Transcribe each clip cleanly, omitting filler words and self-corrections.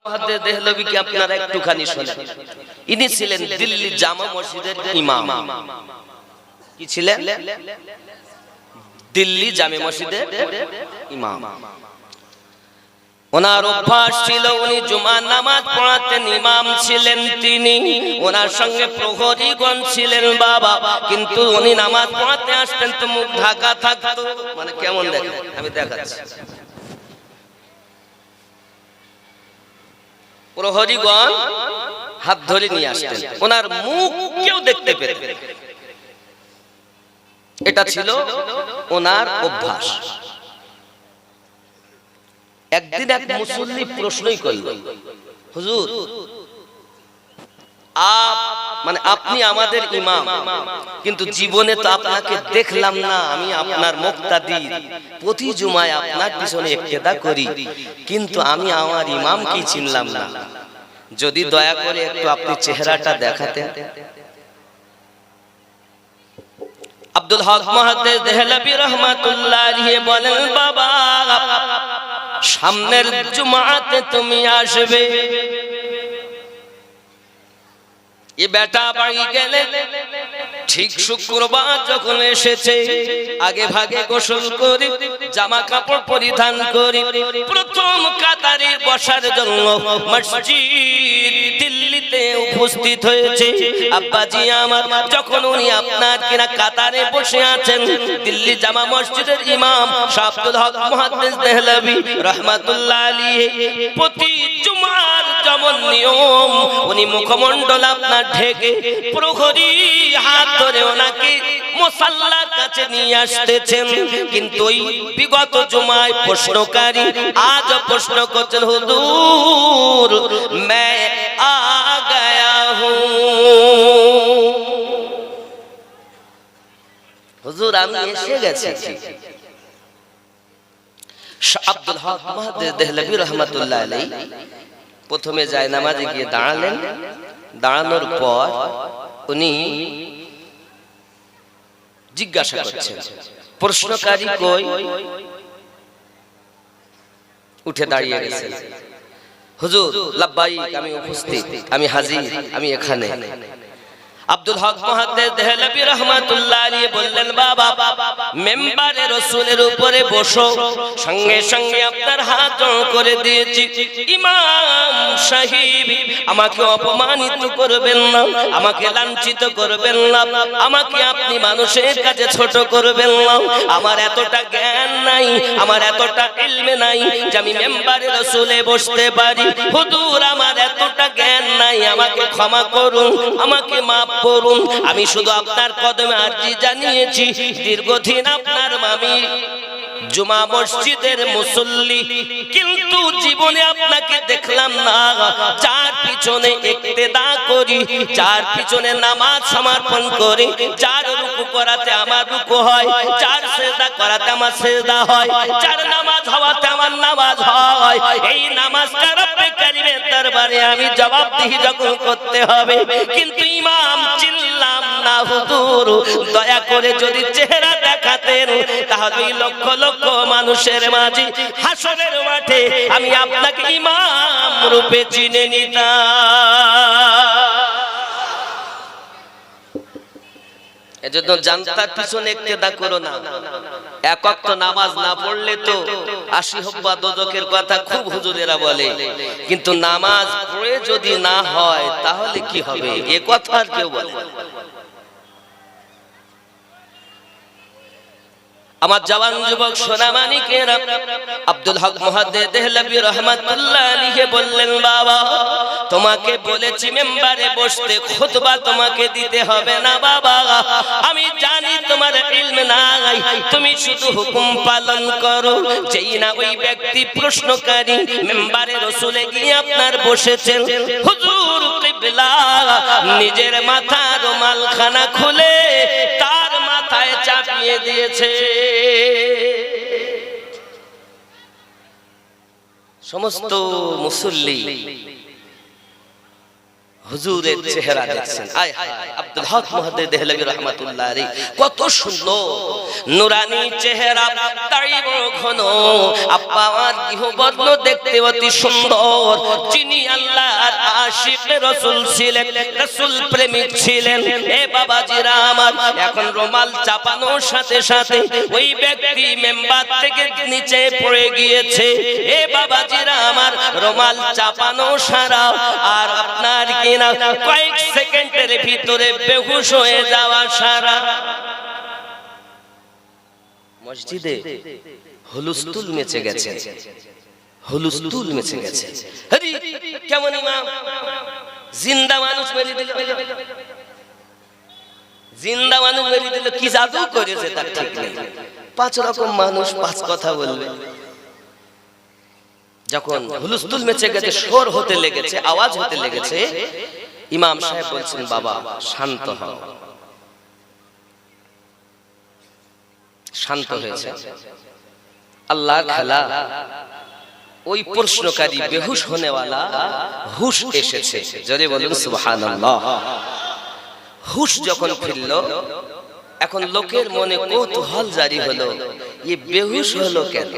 মুহাদ্দিস দেহলভীকে আপনারা একটুখানি শোনেন। ইনি ছিলেন দিল্লি জামা মসজিদের ইমাম। কি ছিলেন? দিল্লি জামে মসজিদের ইমাম। ওনার অভ্যাস ছিল উনি জুমার নামাজ পড়াতেন, ইমাম ছিলেন তিনি। ওনার সঙ্গে প্রহরীগণ ছিলেন বাবা, কিন্তু উনি নামাজ পড়াতে আসতেন তো মুখ ঢাকা থাকতো। মানে কেমন দেখেন, আমি দেখাচ্ছি। প্রহরীগণ হাত ধরে নিয়ে আসতেন, ওনার মুখ কেউ দেখতে পেতেন। এটা ছিল ওনার অভ্যাস। একদিন এক মুসল্লি প্রশ্নই করল, হুজুর মানে আপনি আমাদের ইমাম, কিন্তু জীবনে তো আপনাকে দেখলাম না। আমি আপনার মুক্তাদি, প্রতি জুমায় আপনার পিছনে ইক্তেদা করি, কিন্তু আমি আমার ইমামকে চিনলাম না। যদি দয়া করে একটু আপনি চেহারাটা দেখাতেন। আব্দুল হক মুহাদ্দিস দেহলভী রাহমাতুল্লাহ আলাইহি বলেন, বাবা সামনের জুমাতে তুমি আসবে। এ বেটা বাড়ি গেলে ঠিক শুক্রবার যখন এসেছে, আগে ভাগে গোসল করে জামা কাপড় পরিধান করে প্রথম কাতারে বসার জন্য মসজিদ দিল্লিতে উপস্থিত হয়েছে। আব্বাজি আমার, যখন উনি আপনার কিনা কাতারে বসে আছেন, দিল্লি জামা মসজিদের ইমাম আব্দুল হক মুহাদ্দিস দেহলভী রাহমাতুল্লাহ আলাইহি প্রতি জুমার যেমন নিয়ম উনি মুখমণ্ডল আপনার ঢেকে প্রহরী হাত ধরে ওনাকে মুসাল্লার কাছে নিয়ে আসতেছেন। কিন্তু ওই বিগত জুমায় প্রশ্নকারী আজ প্রশ্ন করছেন, হুজুর मैं आ गया हूं, হুজুর আমি এসে গেছি। আব্দুল হক মুহাদ্দিস দেহলভী রাহমাতুল্লাহ আলাইহি প্রথমে যায় নামাজে গিয়ে দাঁড়ালেন। দাঁড়ানোর পর উনি জিজ্ঞাসা করছেন, প্রশ্নকারী কই? উঠে দাঁড়িয়ে গেছেন, হুজুর লাব্বাইক, আমি উপস্থিত, আমি হাজির, আমি এখানে। আব্দুল হক মুহাদ্দিস দেহলভী রাহমাতুল্লাহ আলাইহি বললেন, বাবা মেম্বারে রাসূলের উপরে বসো। সঙ্গে সঙ্গে আপনার হাত জড়ো করে দিয়েছি। ইমাম সাহেব আমাকে অপমানিত করবেন না, আমাকে লাঞ্ছিত করবেন না, আমাকে আপনি মানুষের কাছে ছোট করবেন না। আমার এতটা জ্ঞান নাই, আমার এতটা ইলমে নাই যে আমি মেম্বারে রাসূলে বসতে পারি। হুজুর আমার এতটা জ্ঞান নাই, আমাকে ক্ষমা করুন, আমাকে মাফ করুন। আমি শুধু আপনার কদমে আরজি জানিয়েছি। দীর্ঘদিন আপনার মামি জুমা মসজিদের মুসল্লি, কিন্তু জীবনে আপনাকে দেখলাম না। যার পিছনে ইক্তেদা করি, যার পিছনে নামাজ সমর্পণ করি, যার রুকু করাতে আমার রুকু হয়, যার সিজদা করাতে আমার সিজদা হয়, যার নামাজ হওয়াতে আমার নামাজ হয়, এই নামাজটা রব্বে কারীমের দরবারে আমি জবাবদিহি যখন করতে হবে, কিন্তু ইমাম চিনলাম না। হুজুর দয়া করে যদি চেহারা দেখাতেন, তাহলে লক্ষ লক্ষ মানুষের মাঝে হাসরের মাঠে আমি আপনাকে ইমাম রূপে চিনে নিতাম। এজন্য জান্নাতের পিছনে ইক্তেদা করো না। এক ওয়াক্ত নামাজ না পড়লে তো 80 হব্বা দোজখের কথা খুব হুজুরেরা বলে, কিন্তু নামাজ পড়ে যদি না হয় তাহলে কি হবে, এ কথা আর কেউ বলে। আমার জওয়ান যুবক সোনামানিকেরা, আব্দুল হক মুহাদ্দিস দেহলভী রাহমাতুল্লাহ আলাইহি বললেন, বাবা তোমাকে বলেছি মেম্বারে বসতে, খুতবা তোমাকে দিতে হবে না। বাবা আমি জানি তোমার ইলম নাই, তুমি শুধু হুকুম পালন করো। যেই না ওই ব্যক্তি প্রশ্নকারী মেম্বারে রাসূলে গিয়ে আপনার বসেছেন, হুজুর কিবলা নিজের মাথা রুমালখানা খুলে তার মাথায় চাপিয়ে দিয়েছে। সমস্ত মুসল্লি হুজুরের চেহারা দেখছেন, আয় হায় আব্দুল হক মুহাদ্দিস দেহলভী রাহমাতুল্লাহ আলাইহি, কত সুন্দর নুরানি চেহারা, দাড়ি বড় ঘন, আব্বার গৃহবর্ণ দেখতে অতি সুন্দর। যিনি আল্লাহর আশিক রাসূল ছিলেন, রাসূল প্রেমিক ছিলেন। এ বাবাজিরা আমার, এখন রুমাল চাপানোর সাথে সাথে ওই ব্যক্তি মেম্বার থেকে নিচে পড়ে গিয়েছে। এ বাবাজিরা আমার, রুমাল চাপানো সারা আর আপনার কিনা কয়েক সেকেন্ডের ভিতরে বেহুশ হয়ে যাওয়া সারা। মসজিদে হুলস্থুল মেচে গেছে, হুলস্থুল মেচে গেছে। আরে কেমন ইমাম, জিন্দা মানুষ মেরে দিল, জিন্দা মানুষ মেরে দিল, কি জাদু করেছে তার ঠিক নেই। পাঁচ রকম মানুষ পাঁচ কথা বলবে। যখন হুলস্থুল মেচে গেছে, শোর হতে লেগেছে, আওয়াজ হতে লেগেছে, ইমাম সাহেব বলছেন, বাবা শান্ত হও। শান্ত হয়েছে। আল্লাহর খেলা, ওই প্রশ্নকারী বেহুশ হনেওয়ালা হুশ এসেছে। জোরে বলুন সুবহানাল্লাহ। হুশ যখন ফিরল, এখন লোকের মনে কৌতূহল জারি হলো, এই বেহুশ হলো কেন?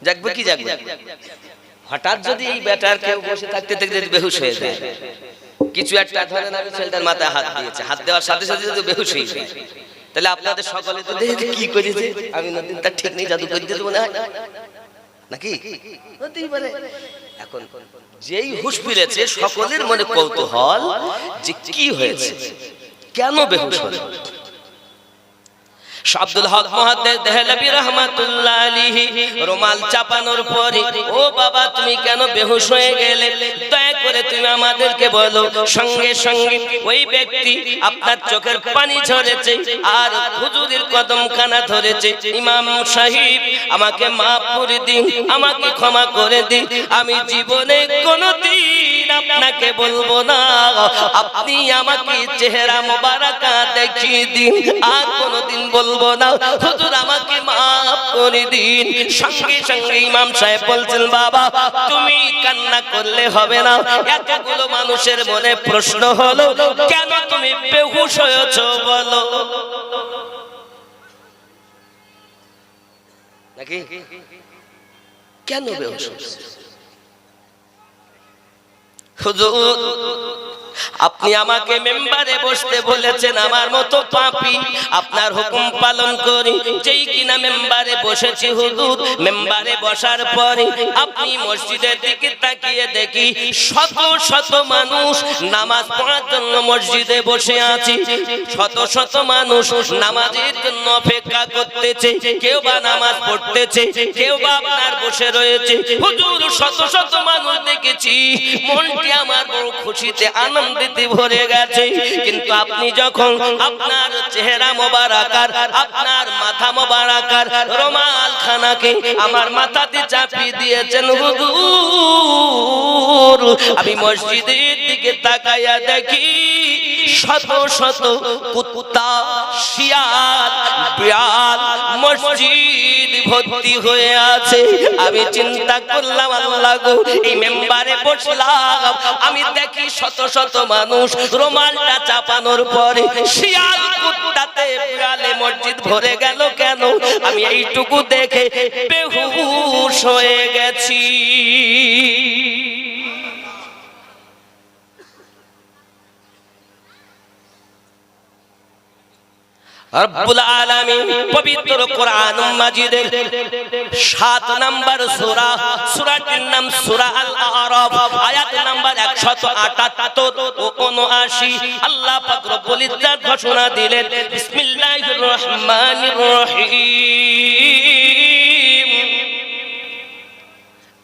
জাগবে কি জাগবে? হঠাৎ যদি এই বেটার কেউ বসে থাকতে থাকতে বেহুশ হয়ে যায়, কিছু একটা ধরেন আমি ছেলেটার মাথায় হাত দিয়েছে, হাত দেওয়ার সাথে সাথে যদি বেহুশ হয়ে যায়, তাহলে আপনাদের সকলে তো দেখে কি করেছে, আমি নদীন তার ঠিক নেই, জাদু করে দিতে মনে হয় নাকি? হতেই পারে। এখন যেই হুশ ফিরেছে, সকলের মনে কৌতূহল যে কি হয়েছে, কেন বেহুশ হলো। আব্দুল হক মুহাদ্দিস দেহলভী রাহমাতুল্লাহ আলাইহি রুমাল চাপানোর পরে, ও বাবা তুমি কেন বেহুশ হয়ে গেলে, দয়া করে তুমি আমাদেরকে বলো। সঙ্গে সঙ্গে ওই ব্যক্তি আপনার চোখের পানি ঝরেছে আর হুজুরের কদমখানা ধরেছে, ইমাম সাহেব আমাকে মাফ করে দিন, আমাকে ক্ষমা করে দিন, আমি জীবনে কোনোদিন আপনাকে বলবো না, আপনি আমাকে চেহারা মোবারকা দেখিয়ে দিন, আর কোনোদিন বলবো না, হুজুর আমাকে মাফ করে দিন। সঙ্গে সঙ্গে ইমাম সাহেব বলছেন, বাবা তুমি কান্না করলে হবে না। এতগুলো মানুষের মনে প্রশ্ন হলো, কেন তুমি বেহুশ হয়েছো বলো নাকি? কেন বেহুশ হয়েছো? হুজুর আপনি আমাকে মেম্বারে বসতে বলেছেন, আমার মতো পাপী আপনার হুকুম পালন করি, যেই কিনা মেম্বারে বসেছি হুজুর। মেম্বারে বসার পরে আপনি মসজিদের দিকে তাকিয়ে দেখি শত শত মানুষ নামাজ পড়ার জন্য মসজিদে বসে আছে, শত শত মানুষ নামাজের জন্য অপেক্ষা করতেছে, কেউ বা নামাজ পড়তেছে, কেউ বা আপনার বসে রয়েছে। হুজুর শত শত মানুষ দেখেছি, মনটি আমার বড় খুশিতে আনন্দিতে ভরে গেছে। কিন্তু আপনি যখন আপনার চেহারা মোবারকার, আপনার মাথা মোবারকার রুমাল খানাকে আমার মাথাতে চাপিয়ে দিয়েছেন হুজুর, আমি মসজিদের দিকে তাকাইয়া দেখি শত শত কুত্তা, শিয়াল, বিড়াল মসজিদ ভর্তি হয়ে আছে। আমি চিন্তা করলাম, আল্লাহ গো, এই মেম্বারে বসলাম, আমি দেখি শত শত মানুষ রুমালটা চাপানোর পরে শিয়াল, কুত্তাতে, বিড়ালে মসজিদ ভরে গেল কেন? আমি এইটুকু দেখে বেহুশ হয়ে গেছি। রব্বুল আলামিন পবিত্র কোরআন মাজিদের 7 নম্বর সূরা, সূরাটির নাম সূরা আল আরাফ, আয়াত নাম্বার 178 ও 79। আল্লাহ পাক রব্বুল ইজ্জত ঘোষণা দিলেন, বিসমিল্লাহির রহমানির রহিম,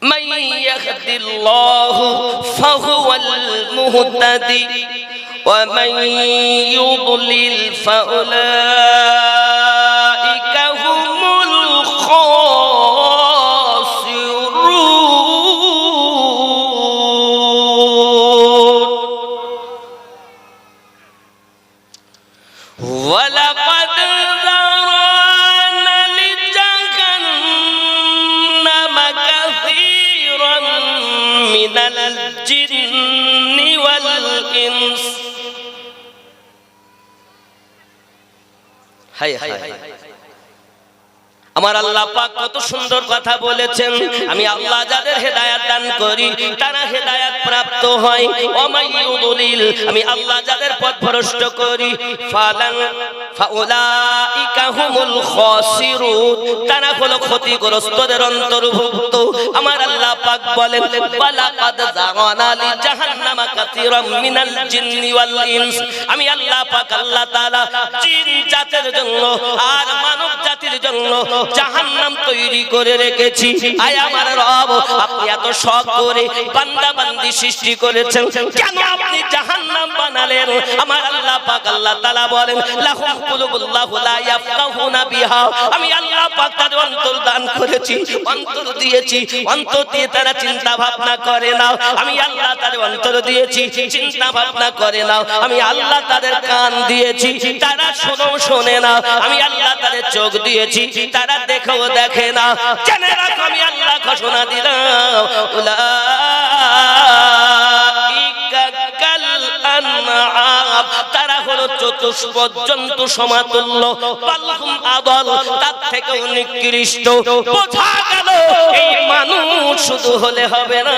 মান ইয়াহদিল্লাহু ফাহুয়াল মুহতাদি ومن يضلل فأولئك هم الخاسرون ولقد ذرأنا لجهنم كثيرا من الجن والإنس হায় হায়, আমার আল্লাহ পাক কত সুন্দর কথা বলেছেন, আমি আল্লাহ যাদের হেদায়েত দান করি তারা হেদায়েত প্রাপ্ত হয়, ওমাইয়ুদলিল আমি আল্লাহ যাদের পথ ভ্রষ্ট করি ফাউলাইকা হুমুল খাসিরুন তারা হলো ক্ষতিগ্রস্তদের অন্তর্ভুক্ত। আমার আল্লাহ পাক বলেন ওয়ালাকাদ যারানা লি জাহান্নামা কাসীরাম মিনাল জিন্নি ওয়াল ইনস আমি আল্লাহ পাক আল্লাহ তাআলা জিন জাতির জন্য আর মানব জাতির জন্য জাহান্নাম তৈরি করে রেখেছি। আয় আমার রব, আপনি এত শখ করে বান্দা বান্দি সৃষ্টি করেছেন, কেন আপনি জাহান্নাম বানালেন? আমার আল্লাহ পাক আল্লাহ তাআলা বলেন লাহুম কুলুবুল্লাহু লা ইয়াফকাহুনা বিহা আমি আল্লাহ পাক তাদের অন্তর দান করেছি, অন্তর দিয়েছি, অন্তর দিয়ে তারা চিন্তা ভাবনা করে না। আমি আল্লাহ তাদের অন্তর দিয়েছি, চিন্তা ভাবনা করে না। আমি আল্লাহ তাদের কান দিয়েছি, তারা শোনে না। আমি আল্লাহ তাদের চোখ দিয়েছি, তারা দেখেও দেখে না। জেনে রাখো আমি আল্লাহ ঘোষণা দিলাম উলাইকা কাল আনআম তারা হলো চতুষ্পদ জন্তু সমাতুল্য, বালহুম আদাল তার থেকেও নিকৃষ্ট। বোঝা গেল এই মানুষ শুধু হলে হবে না,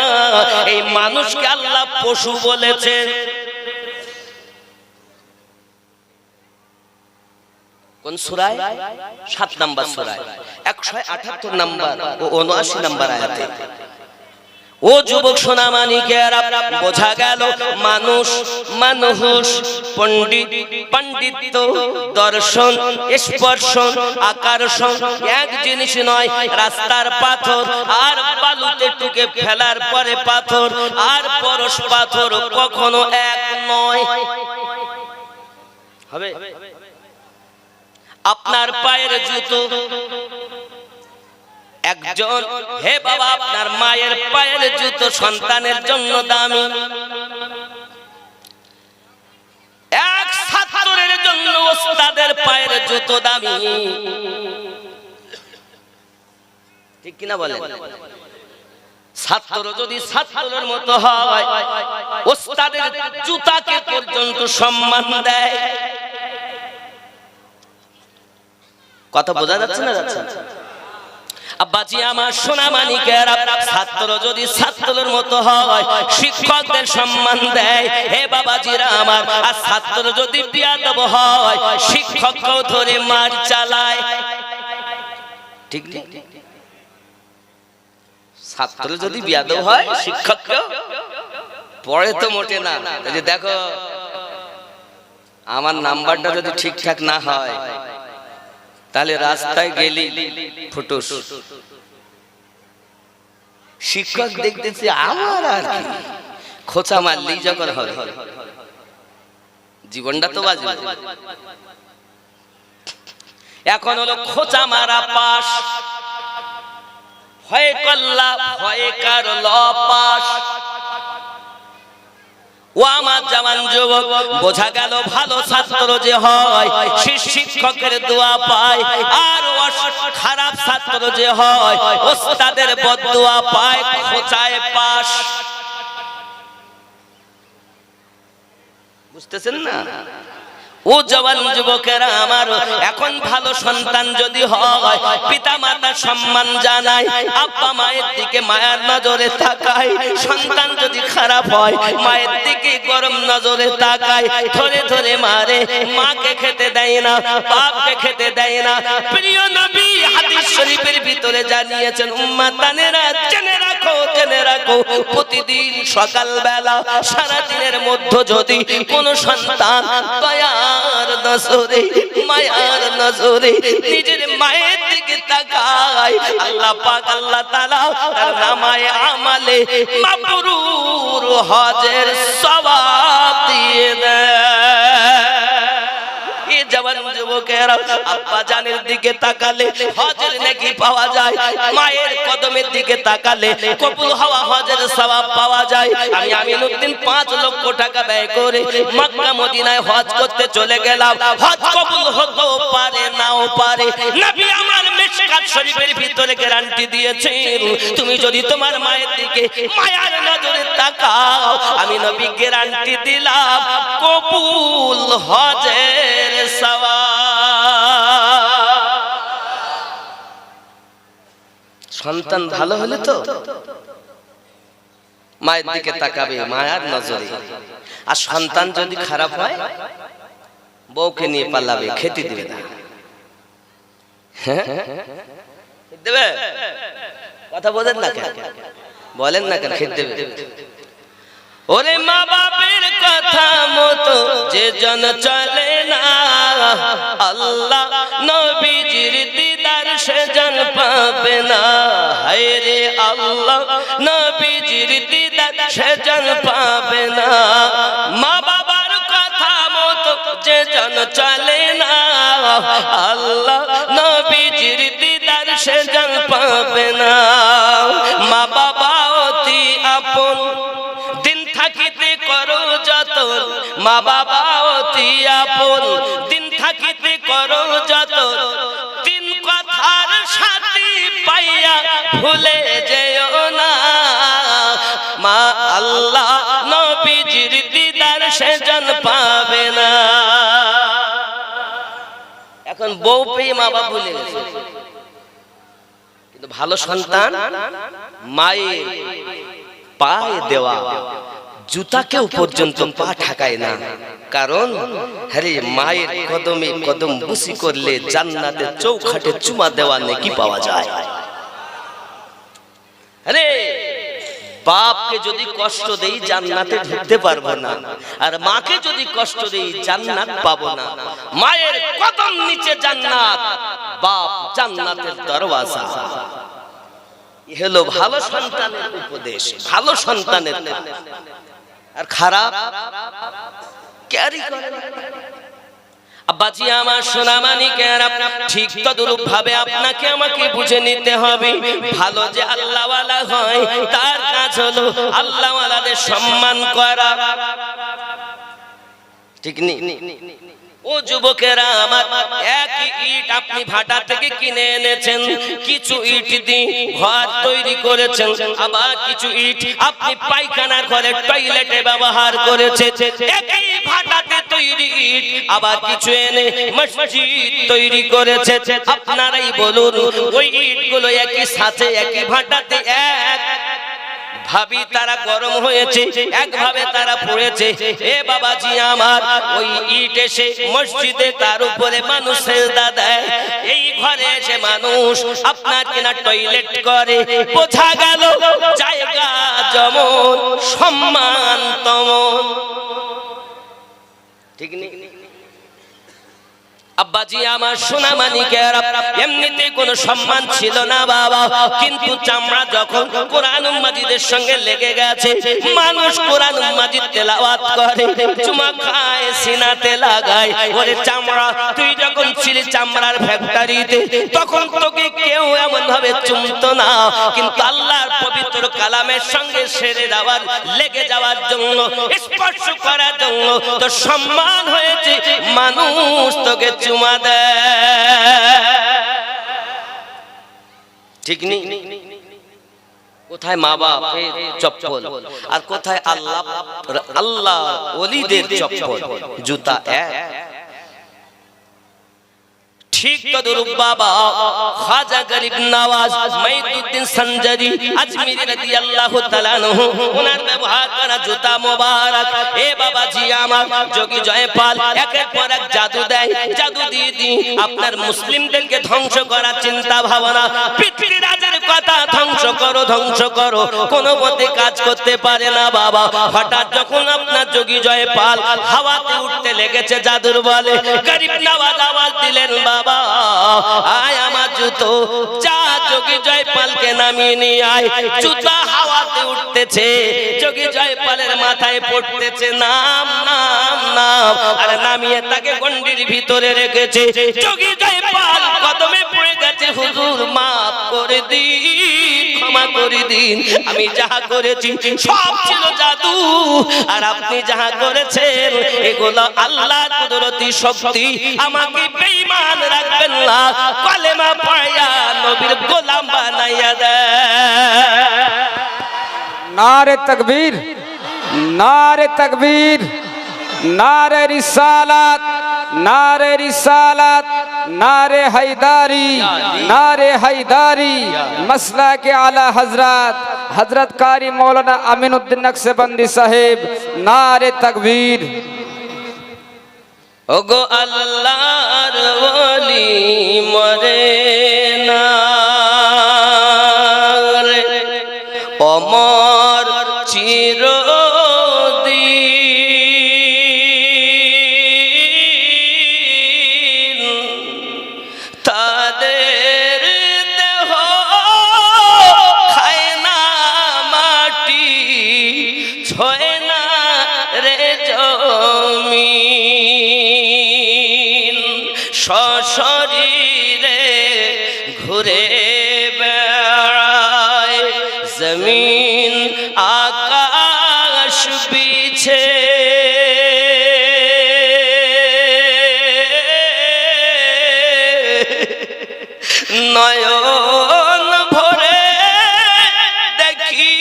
এই মানুষকে আল্লাহ পশু বলেছে। কোন সূরায়? 7 নাম্বার সূরায় 178 নাম্বার ও 79 নাম্বার আয়াতে। ও যুবক সোনামানিকেরা, বোঝা গেল মানুষ পণ্ডিত দর্শন স্পর্শন আকর্ষণ এক জিনিস নয়। রাস্তার পাথর আর বালুতে টুকে ফেলার পরে পাথর আর পরশ পাথর কখনো এক নয়। হবে আপনার পায়ের জুতো একজন, হে বাবা আপনার মায়ের পায়ের জুতো সন্তানের জন্য দামি, এক ছাত্রের জন্য ওস্তাদের পায়ের জুতো দামি, ঠিক কিনা বলেন? ছাত্র যদি ছাত্রের মতো হয়, ওস্তাদের জুতাকে পর্যন্ত সম্মান দেয়। কথা বোঝা যাচ্ছে না? যাচ্ছে। আব্বাজি আমার সোনামানিকেরা, ছাত্র যদি ছাত্রের মতো হয়, শিক্ষকদের সম্মান দেয়। হে বাবাজিরা আমার, আর ছাত্র যদি বিয়াদব হয়, শিক্ষককেও ধরে মার চালায়। ঠিক ঠিক। ছাত্র যদি বিয়াদব হয়, শিক্ষককেও পড়ে তো মোটে না। যদি দেখো আমার নাম্বারটা যদি ঠিকঠাক না হয়, তাহলে রাস্তায় গেলি ফুটুস। শিক্ষক দেখতেছি আমার আর কি, খোঁচা মারলি যখন হবে জীবনটা তো বাজবে। এখন হলো খোঁচা মারা পাস, ভয় কল্লা ভয় কারল পাস। ও আমার জওয়ান যুবক, বোঝা গেল ভালো ছাত্র যে হয় সে শিক্ষকের দোয়া পায়, আর খারাপ ছাত্র যে হয় ওস্তাদের বদদোয়া পায়, খোঁচায় পাস। বুঝতেছেন না? ও জওয়ান যুবকেরা আমার, এখন ভালো সন্তান যদি হয়, পিতা মাতা সম্মান জানায়, আব্বা মায়ের দিকে মায়ার নজরে তাকায়। সন্তান যদি খারাপ হয়, মায়ের দিকে গরম নজরে তাকায়, ধরে ধরে মারে, মাকে খেতে দেয় না, বাপকে খেতে দেয় না। প্রিয় নবী হাদিস শরীফের ভিতরে জানিয়েছেন, উম্মাতানেরা জেনে রাখো, জেনে রাখো, প্রতিদিন সকাল বেলা সারা দিনের মধ্যে যদি কোন সন্তান দয়ার নজরে মায়ার নজরে নিজের মায়ের দিকে তাকায়, আল্লাহ পাক আল্লাহ তাআলা তার নামায়ে আমালে মাবরুর হজের সওয়াব দিয়ে দেয়। জওয়ান যুবকেরা, আব্বা জানের দিকে তাকালে হজের নেকি পাওয়া যায়, মায়ের কদমের দিকে তাকালে কবুল হওয়া হজের সওয়াব পাওয়া যায়। আমি আমিনুদ্দিন 5 লক্ষ টাকা ব্যয় করে মক্কা মদিনায় হজ করতে চলে গেলাম। হজ কবুল হতো পারে নাও পারে। নবী আমার মিশকাত শরীফের ভিতরে গ্যারান্টি দিয়েছেন, তুমি যদি তোমার মায়ের দিকে মায়ার নজরে তাকাও, আমি নবী গ্যারান্টি দিলাম কবুল হজের সওয়াব। সন্তান ভালো হলে তো মায়ের দিকে তাকাবে মায়ার নজরে, আর সন্তান যদি খারাপ হয় বউকে নিয়ে পালাবে, খেতে দিবে না। দেবে কথা বলেন না কেন, বলেন না কেন, খেতে দেবে। ওরে মা বাপের কথা মতো যে জন চলে না, আল্লাহ নবীজির দিদার সে জন পাবে না। হায় রে আল্লাহ নবীজির দিদার সে জন পাবে না। মা বাবার কথা মতো যে জন চলে না, আল্লাহ নবীজির দিদার সে জন পাবে না। মা বাবা অতি আপন, দিন থাকিতে করো যতন। মা বাবা অতি আপন, দিন থাকিতে করো যতন। তিন কথার সাথী পাইয়া ভুলে যেও না। মা আল্লাহ নবীজির দিদার সেজন পাবে না। এখন বউ পেয়ে মা বাবা ভুলে গেছে, কিন্তু ভালো সন্তান মায়ের পায়ে দেওয়া জুতাকেও পর্যন্ত পা ঠাকায় না। কারণ হ্যাঁ, মায়ের কদমে কদম বুসি করলে জান্নাতে চৌখাটে চুমা দেওয়া নেকি পাওয়া যায়। আরে বাপকে যদি কষ্ট দেই জান্নাতে ঢুকতে পারবো না, আর মাকে যদি কষ্ট দেই জান্নাত পাবো না। মায়ের কদম নিচে জান্নাত, বাপ জান্নাতের দরওয়াজা। হলো ভালো সন্তানের উপদেশ, ভালো সন্তানের। আর খারাপ ক্যারি করে আব্বাজি আমার সোনা মানিকেরা, ঠিক তদরূপ ভাবে আপনাকে আমাকে বুঝে নিতে হবে। ভালো যে আল্লাহওয়ালা হয় তার কাজ হলো আল্লাহওয়ালাদের সম্মান করা, ঠিক নেই? ও যুবকেরা আমার, এক ইট আপনি ভাটা থেকে কিনে এনেছেন, কিছু ইট দিয়ে ঘর তৈরি করেছেন, আবার কিছু ইট আপনি পায়খানা ঘরে টয়লেটে ব্যবহার করেছেন। একই ভাটাতে তৈরি ইট আবার কিছু এনে মসজিদ তৈরি করেছেন। আপনারাই বলুন ওই ইটগুলো একই সাথে একই ভাটাতে এক ভাবি তারা গরম হয়েছে, একভাবে তারা পড়েছে। এ বাবাজি আমার, ওই ইট এসে মসজিদে তার উপরে মানুষ সেজদা দেয়, এই ঘরে এসে মানুষ আপনার কিনা টয়লেট করে। বোঝা গেল জায়গা যেমন সম্মান তেমন, ঠিক নেই? আব্বাজি আমার সোনা মানিকেরা, এমনিতে কোনো সম্মান ছিল না বাবা, কিন্তু চামড়া যখন কোরআন মাজিদের সঙ্গে লেগে গেছে, মানুষ কোরআন মাজিদ তেলাওয়াত করে, চুমা খায়, সিনাতে লাগায়। ওরে চামড়া, তুই যখন ছিলি চামড়ার ফ্যাক্টরিতে, তখন তোকে কেউ এমন ভাবে চুমতো না, কিন্তু আল্লাহর পবিত্র কালামের সঙ্গে সেরে যাওয়ার, লেগে যাওয়ার জন্য, স্পর্শ করার জন্য তো সম্মান হয়েছে, মানুষ তোকে চুমা দেয়, ঠিক নেই? কোথায় মা বাপের চপ্পল আর কোথায় আল্লাহ ওলিদের চপ্পল, জুতা এক। ঠিক তদরূপ বাবা খাজা গরিব নওয়াজ মঈনুদ্দিন সঞ্জারি আজমিরি রাদিয়াল্লাহু তাআলা আনহু, ওনার ব্যবহার করা জুতা মোবারক। এ বাবাজি আমার, যোগী জয়পাল একের পর এক জাদু দেয়, জাদু দিয়ে দিয়ে আপনার মুসলিমদেরকে ধ্বংস করার চিন্তা ভাবনা, পৃথ্বীরাজের কথা ধ্বংস করো ধ্বংস করো, কোনো মতে কাজ করতে পারে না বাবা। হঠাৎ যখন আপনার যোগী জয়পাল হাওয়াতে উঠতে লেগেছে জাদুর বলে, গরিব নওয়াজ আওয়াজ দিলেন, বাবা আয় আমার জুতো, যা যোগী জয়পালকে নামিয়ে নিয়ে আয়। জুতা হাওয়াতে উঠতেছে, যোগী জয়পালের মাথায় পড়তেছে নাম নাম নাম, আর নামিয়ে তাকে গন্ডির ভিতরে রেখেছে। যোগী জয়পাল কদমে পড়ে গেছে, হুজুর মাফ করে দিন, ক্ষমা করে দিন, আমি যাহা করেছি সব ছিল জাদু, আর আপনি যাহা করেছেন এগুলো আল্লাহর কুদরতি শক্তি, আমাকে বেঈমান রাখবেন না, কলেমা পড়ায়া নবীর গোলাম বানাইয়া দেয়। নারে তাকবীর, নারে তাকবীর, নারে রিসালাত, নারে রিসালাত, नारे हैदारी नारे हैदारी मसला के आला हजरत हजरत कारी मौलाना अमीनुद्दीन नक्शबंदी साहेब नारे तकबीर। ओगो अल्लाहर वली मरे ना रे अमर চিরদিন তাদের দেহ খায় না মাটি ছোঁয় না রে জমিন সশরীরে ঘুরে বেড়ায় জমিন আকাশ বিছে নয়ন ভরে দেখি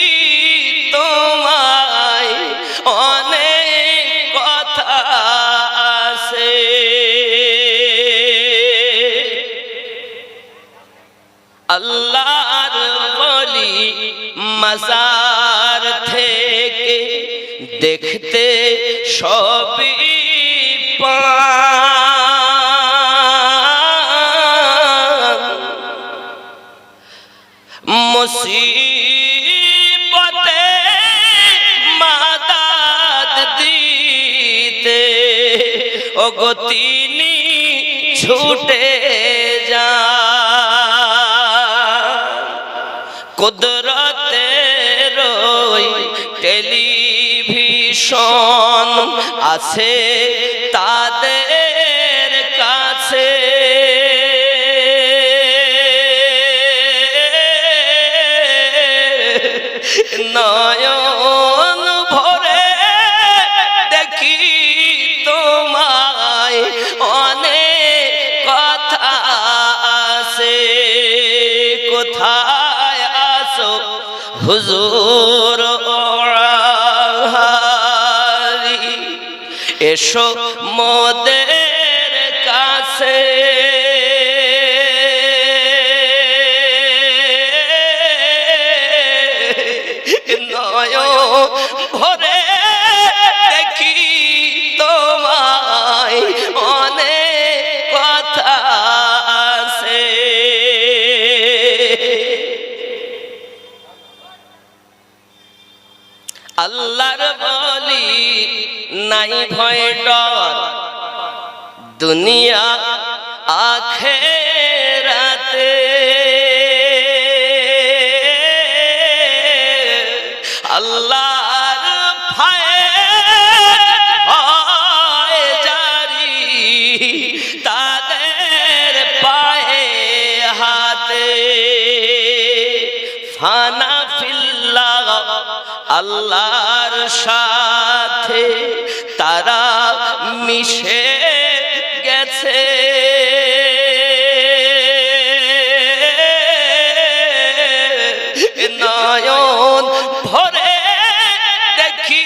তোমায় অনেক কথা আছে আল্লাহর ওলি মাজার থেকে দেখতে সবই পান মুসিবতে মাদাদ দিতে ওগো তিনি ছুটে যান কুদরতের ওই টেলিভিশন আছে তাদের কাছে নয়ন ভরে দেখি তোমায় অনেক কথা আছে কোথায় আসো হুজুর ওরাহারি এসো মোদের কাছে ভরে দেখি তোমায় অনেক কথা আছে আল্লাহর বলি নাই ভয় ডর দুনিয়া আখিরাতে আল্লাহর ভয়ে হয় জারি তাদের পায়ে হাতে ফানা ফিল্লাহ আল্লাহর সাথে তারা মিশে গেছে নয়ন ভরে দেখি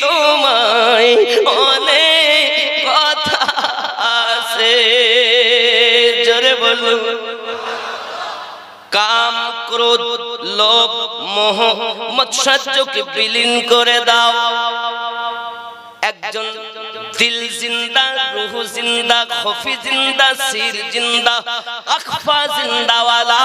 তোমায় অনেক কথা আছে জোরে বলুন কাম ক্রোধ লোভ মোহ মৎসর্যকে বিলীন করে দাও একজন দিল জিন্দা রূহ জিন্দা খফি জিন্দা সির জিন্দা আখফা জিন্দাওয়ালা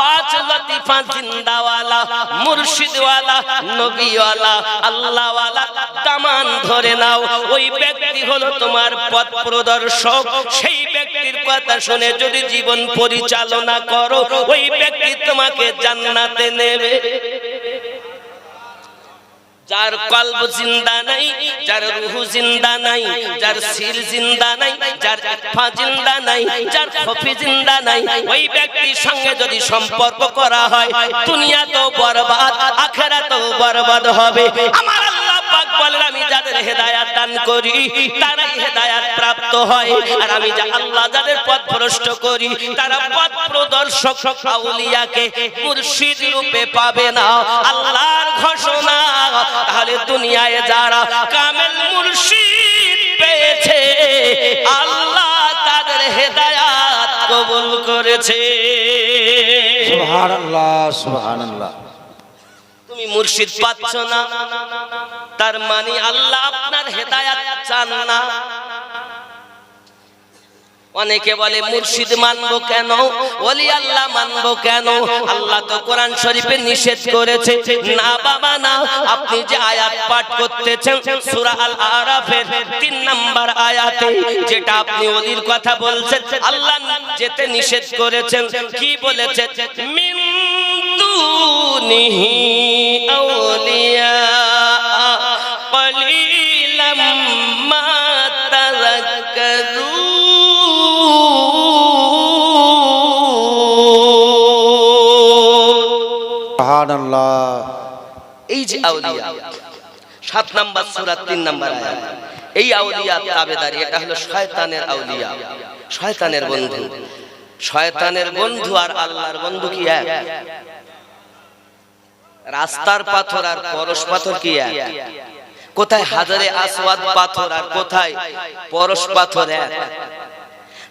পাঁচ লতিফা জিন্দাওয়ালা মুর্শিদওয়ালা নবীওয়ালা আল্লাহওয়ালা দামান ধরে নাও ওই ব্যক্তি হলো তোমার পথ প্রদর্শক সেই ব্যক্তির কথা শুনে যদি জীবন পরিচালনা করো ওই ব্যক্তি তোমাকে জান্নাতে নেবে যার কলব জিন্দা নাই যার রূহ জিন্দা নাই যার সির জিন্দা নাই যার আত্মা জিন্দা নাই যার খফি জিন্দা নাই ওই ব্যক্তির সঙ্গে যদি সম্পর্ক করা হয় দুনিয়া তো বরবাদ আখিরাত তো বরবাদ হবে আমার আল্লাহ পাক বলেন আমি যাদের হেদায়েত দান করি তারাই হেদায়েত প্রাপ্ত হয় আর আমি যা আল্লাহ যাদের পথ ভ্রষ্ট করি তারা পথ প্রদর্শক আউলিয়াকে মুর্শিদ রূপে পাবে না আল্লাহর ঘোষণা তাহলে দুনিয়ায় যারা কামেল মুর্শিদ পেয়েছে আল্লাহ তাদের হেদায়েত কবুল করেছে। সুবহানাল্লাহ সুবহানাল্লাহ। তুমি মুর্শিদ পাচ্ছ না, তার মানে আল্লাহ আপনার হেদায়াত চান না। অনেকে বলে মুর্শিদ মানবো কেন, ওলি আল্লাহ মানবো কেন, আল্লাহ তো কোরআন শরীফে নিষেধ করেছে। না বাবা না, আপনি যে আয়াত পাঠ করতেছেন সূরা আল আরাফের 3 নম্বর আয়াতে, যেটা আপনি ওলির কথা বলছেন, আল্লাহ যেতে নিষেধ করেছেন। কি বলেছেন? মিন দুনিহি আউলিয়া কলিলাম মা তাযাক্কারুন। সুবহানাল্লাহ। এই যে আউলিয়া 7 নম্বর সূরা 3 নম্বর আয়াত, এই আউলিয়া তাবেদারি, এটা হলো শয়তানের আউলিয়া, শয়তানের বন্ধু। শয়তানের বন্ধু আর আল্লাহর বন্ধু কি এক? রাস্তার পাথর আর পরশ পাথর কি এক? কোথায় হাজারে আসওয়াদ পাথর আর কোথায় পরশ পাথর এক?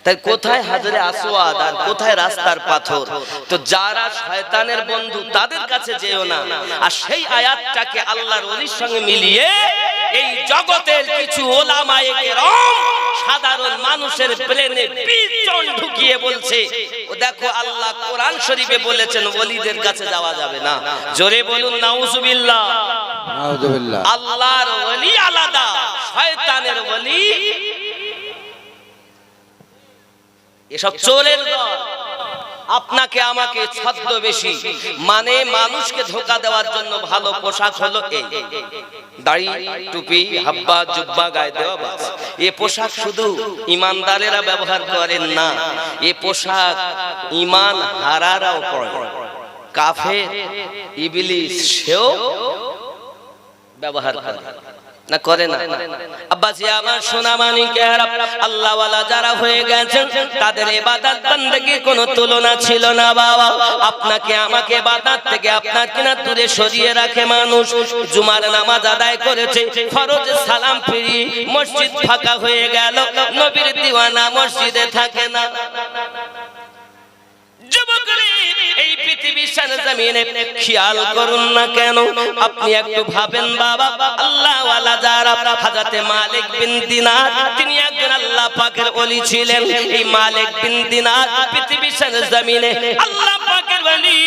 তাই কোথায় হাজারে আসওয়াদ আর কোথায় রাস্তার পাথর? তো যারা শয়তানের বন্ধু তাদের কাছে যেও না। আর সেই আয়াতটাকে আল্লাহর ওলির সঙ্গে মিলিয়ে এই জগতের কিছু ওলামায়ে কেরাম সাধারণ মানুষের ব্রেনে বিচন ঢুকিয়ে বলছে, ও দেখো আল্লাহ কোরআন শরীফে বলেছেন ওলিদের কাছে যাওয়া যাবে না। জোরে বলুন নাউজুবিল্লাহ। নাউজুবিল্লাহ। আল্লাহর ওলি আলাদা, শয়তানের ওলি এসব চোরের দল। আপনাকে আমাকে ছদ্মবেশী মানে মানুষকে ধোঁকা দেওয়ার জন্য ভালো পোশাক হলো এই দাড়ি, টুপি, হাব্বা, জুব্বা গায়ে দেওয়া, বাস। এই পোশাক শুধু ইমানদারেরা ব্যবহার করেন না, এই পোশাক ইমান হারারাও পরে। কাফের, ইবলিস সেও ব্যবহার করে না, করে না? আব্বাজি আমার সোনা মানিকেরা, আল্লাহ ওয়ালা যারা হয়ে গেছেন তাদের ইবাদত বندگی কোনো তুলনা ছিল না বাবা। আপনাকে আমাকে ইবাদত থেকে আপনার কিনা দূরে সরিয়ে রাখে মানুষ। জুমার নামাজ আদায় করেছে, ফরজ সালাম ফিরি, মসজিদ ফাঁকা হয়ে গেল, নবীর দিওয়ানা মসজিদে থাকে না। যুবকরা এই পৃথিবীর সরজমিনে খেয়াল করুন না কেন, আপনি একটু ভাবেন বাবা। আল্লাহ ওয়ালা যারা, হযরতে মালিক বিন দিনার, তিনি একজন আল্লাহ পাকের ওলি ছিলেন। এই মালিক বিন দিনার পৃথিবীর সরজমিনে আল্লাহ পাকের ওলি,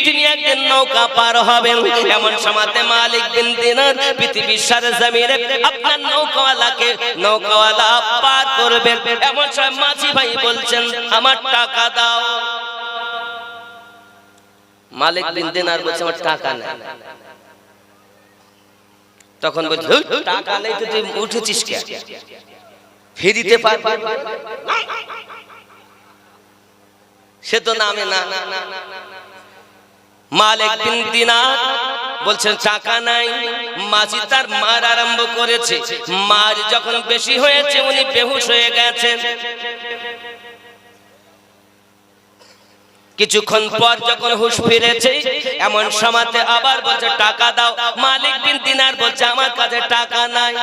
তিনি একজন নৌকা পার হবেন। এমন সময়তে মালিক বিন দিনার পৃথিবীর সরজমিনে আপনার নৌকাওয়ালা পার করবেন। এমন সময় মাঝি ভাই বলছেন, আমার টাকা দাও। মালিক বিন দিনার বলছে, আমার টাকা নেই। তখন বলছে, টাকা নেই তো তুই উঠেছিস কে? ফি দিতে পারবি? সে তো নামে না। মালিক বিন দিনার বলছেন টাকা নাই। মাঝি তার মার আরম্ভ করেছে। মার যখন বেশি হয়েছে, উনি বেহুশ হয়ে গেছেন। কিছুক্ষণ পর যখন হুঁশ ফিরেছে, এমন সময়তে আবার বলছে টাকা দাও। মালিক বিন দিনার বলছে, আমার কাছে টাকা নাই।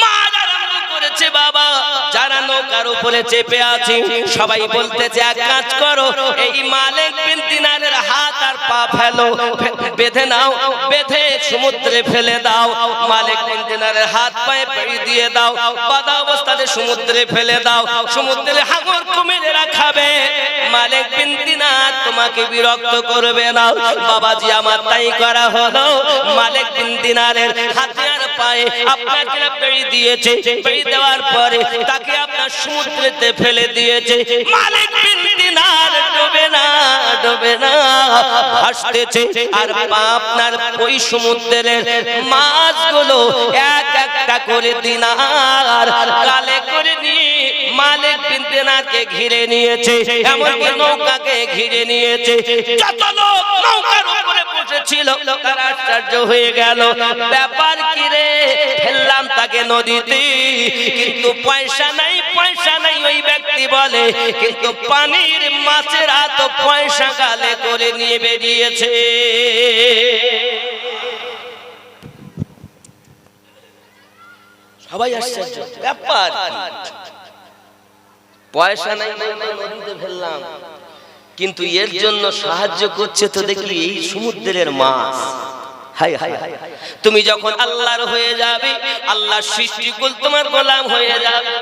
মার আরম্ভ করেছে, বাবা যারা নৌকার উপরে চেপে আছে সবাই বলতেছে, এক কাজ করো, এই মালিক বিন দিনারের হাত আর পা ফেলো, বেঁধে নাও, বেঁধে সমুদ্রে ফেলে দাও। মালিক বিন দিনারের হাত পায়ে বেড়ি দিয়ে দাও, বাঁধা অবস্থাতে সমুদ্রে ফেলে দাও। সমুদ্রে হাঙর কুমিরে রাখাবে, মালিক বিন দিনার তোমাকে বিরক্ত করবে না। বাবাজি আমার তাই করা হলো। মালিক বিন দিনারের হাতে আর পায়ে আপনার কিনা বেড়ি দিয়েছে। বেড়ি দেওয়ার পরে তাকে আপনার সমুদ্রেতে ফেলে দিয়েছে। মালিক বিন দিনার ডোবে না, ভাসতেছে। আর আপনার ওই সমুদ্রের মাছগুলো এক একটা করে দিনার গালে করে নিয়ে মালিক বিন দিনারকে ঘিরে নিয়েছে। এমনকি নৌকাকে ঘিরে নিয়েছে। যত লোক নৌকার উপরে বসেছিল তারা আশ্চর্য হয়ে গেল, ব্যাপার কি রে? ফেললাম তাকে নদীতে, কিন্তু পয়সা নাই। ওই ব্যক্তি বলে, কিন্তু পানির মাছেরা তো পয়সা গালে করে নিয়ে বেরিয়েছে। সবাই আশ্চর্য, ব্যাপার পয়সা নাই নদীতে ফেললাম, কিন্তু এর জন্য সাহায্য করছে তো দেখি এই সমুদ্রের মাছ। হায় হায় হায়, তুমি যখন আল্লাহর হয়ে যাবে, আল্লাহর সৃষ্টিকুল তোমার গোলাম হয়ে যাবে।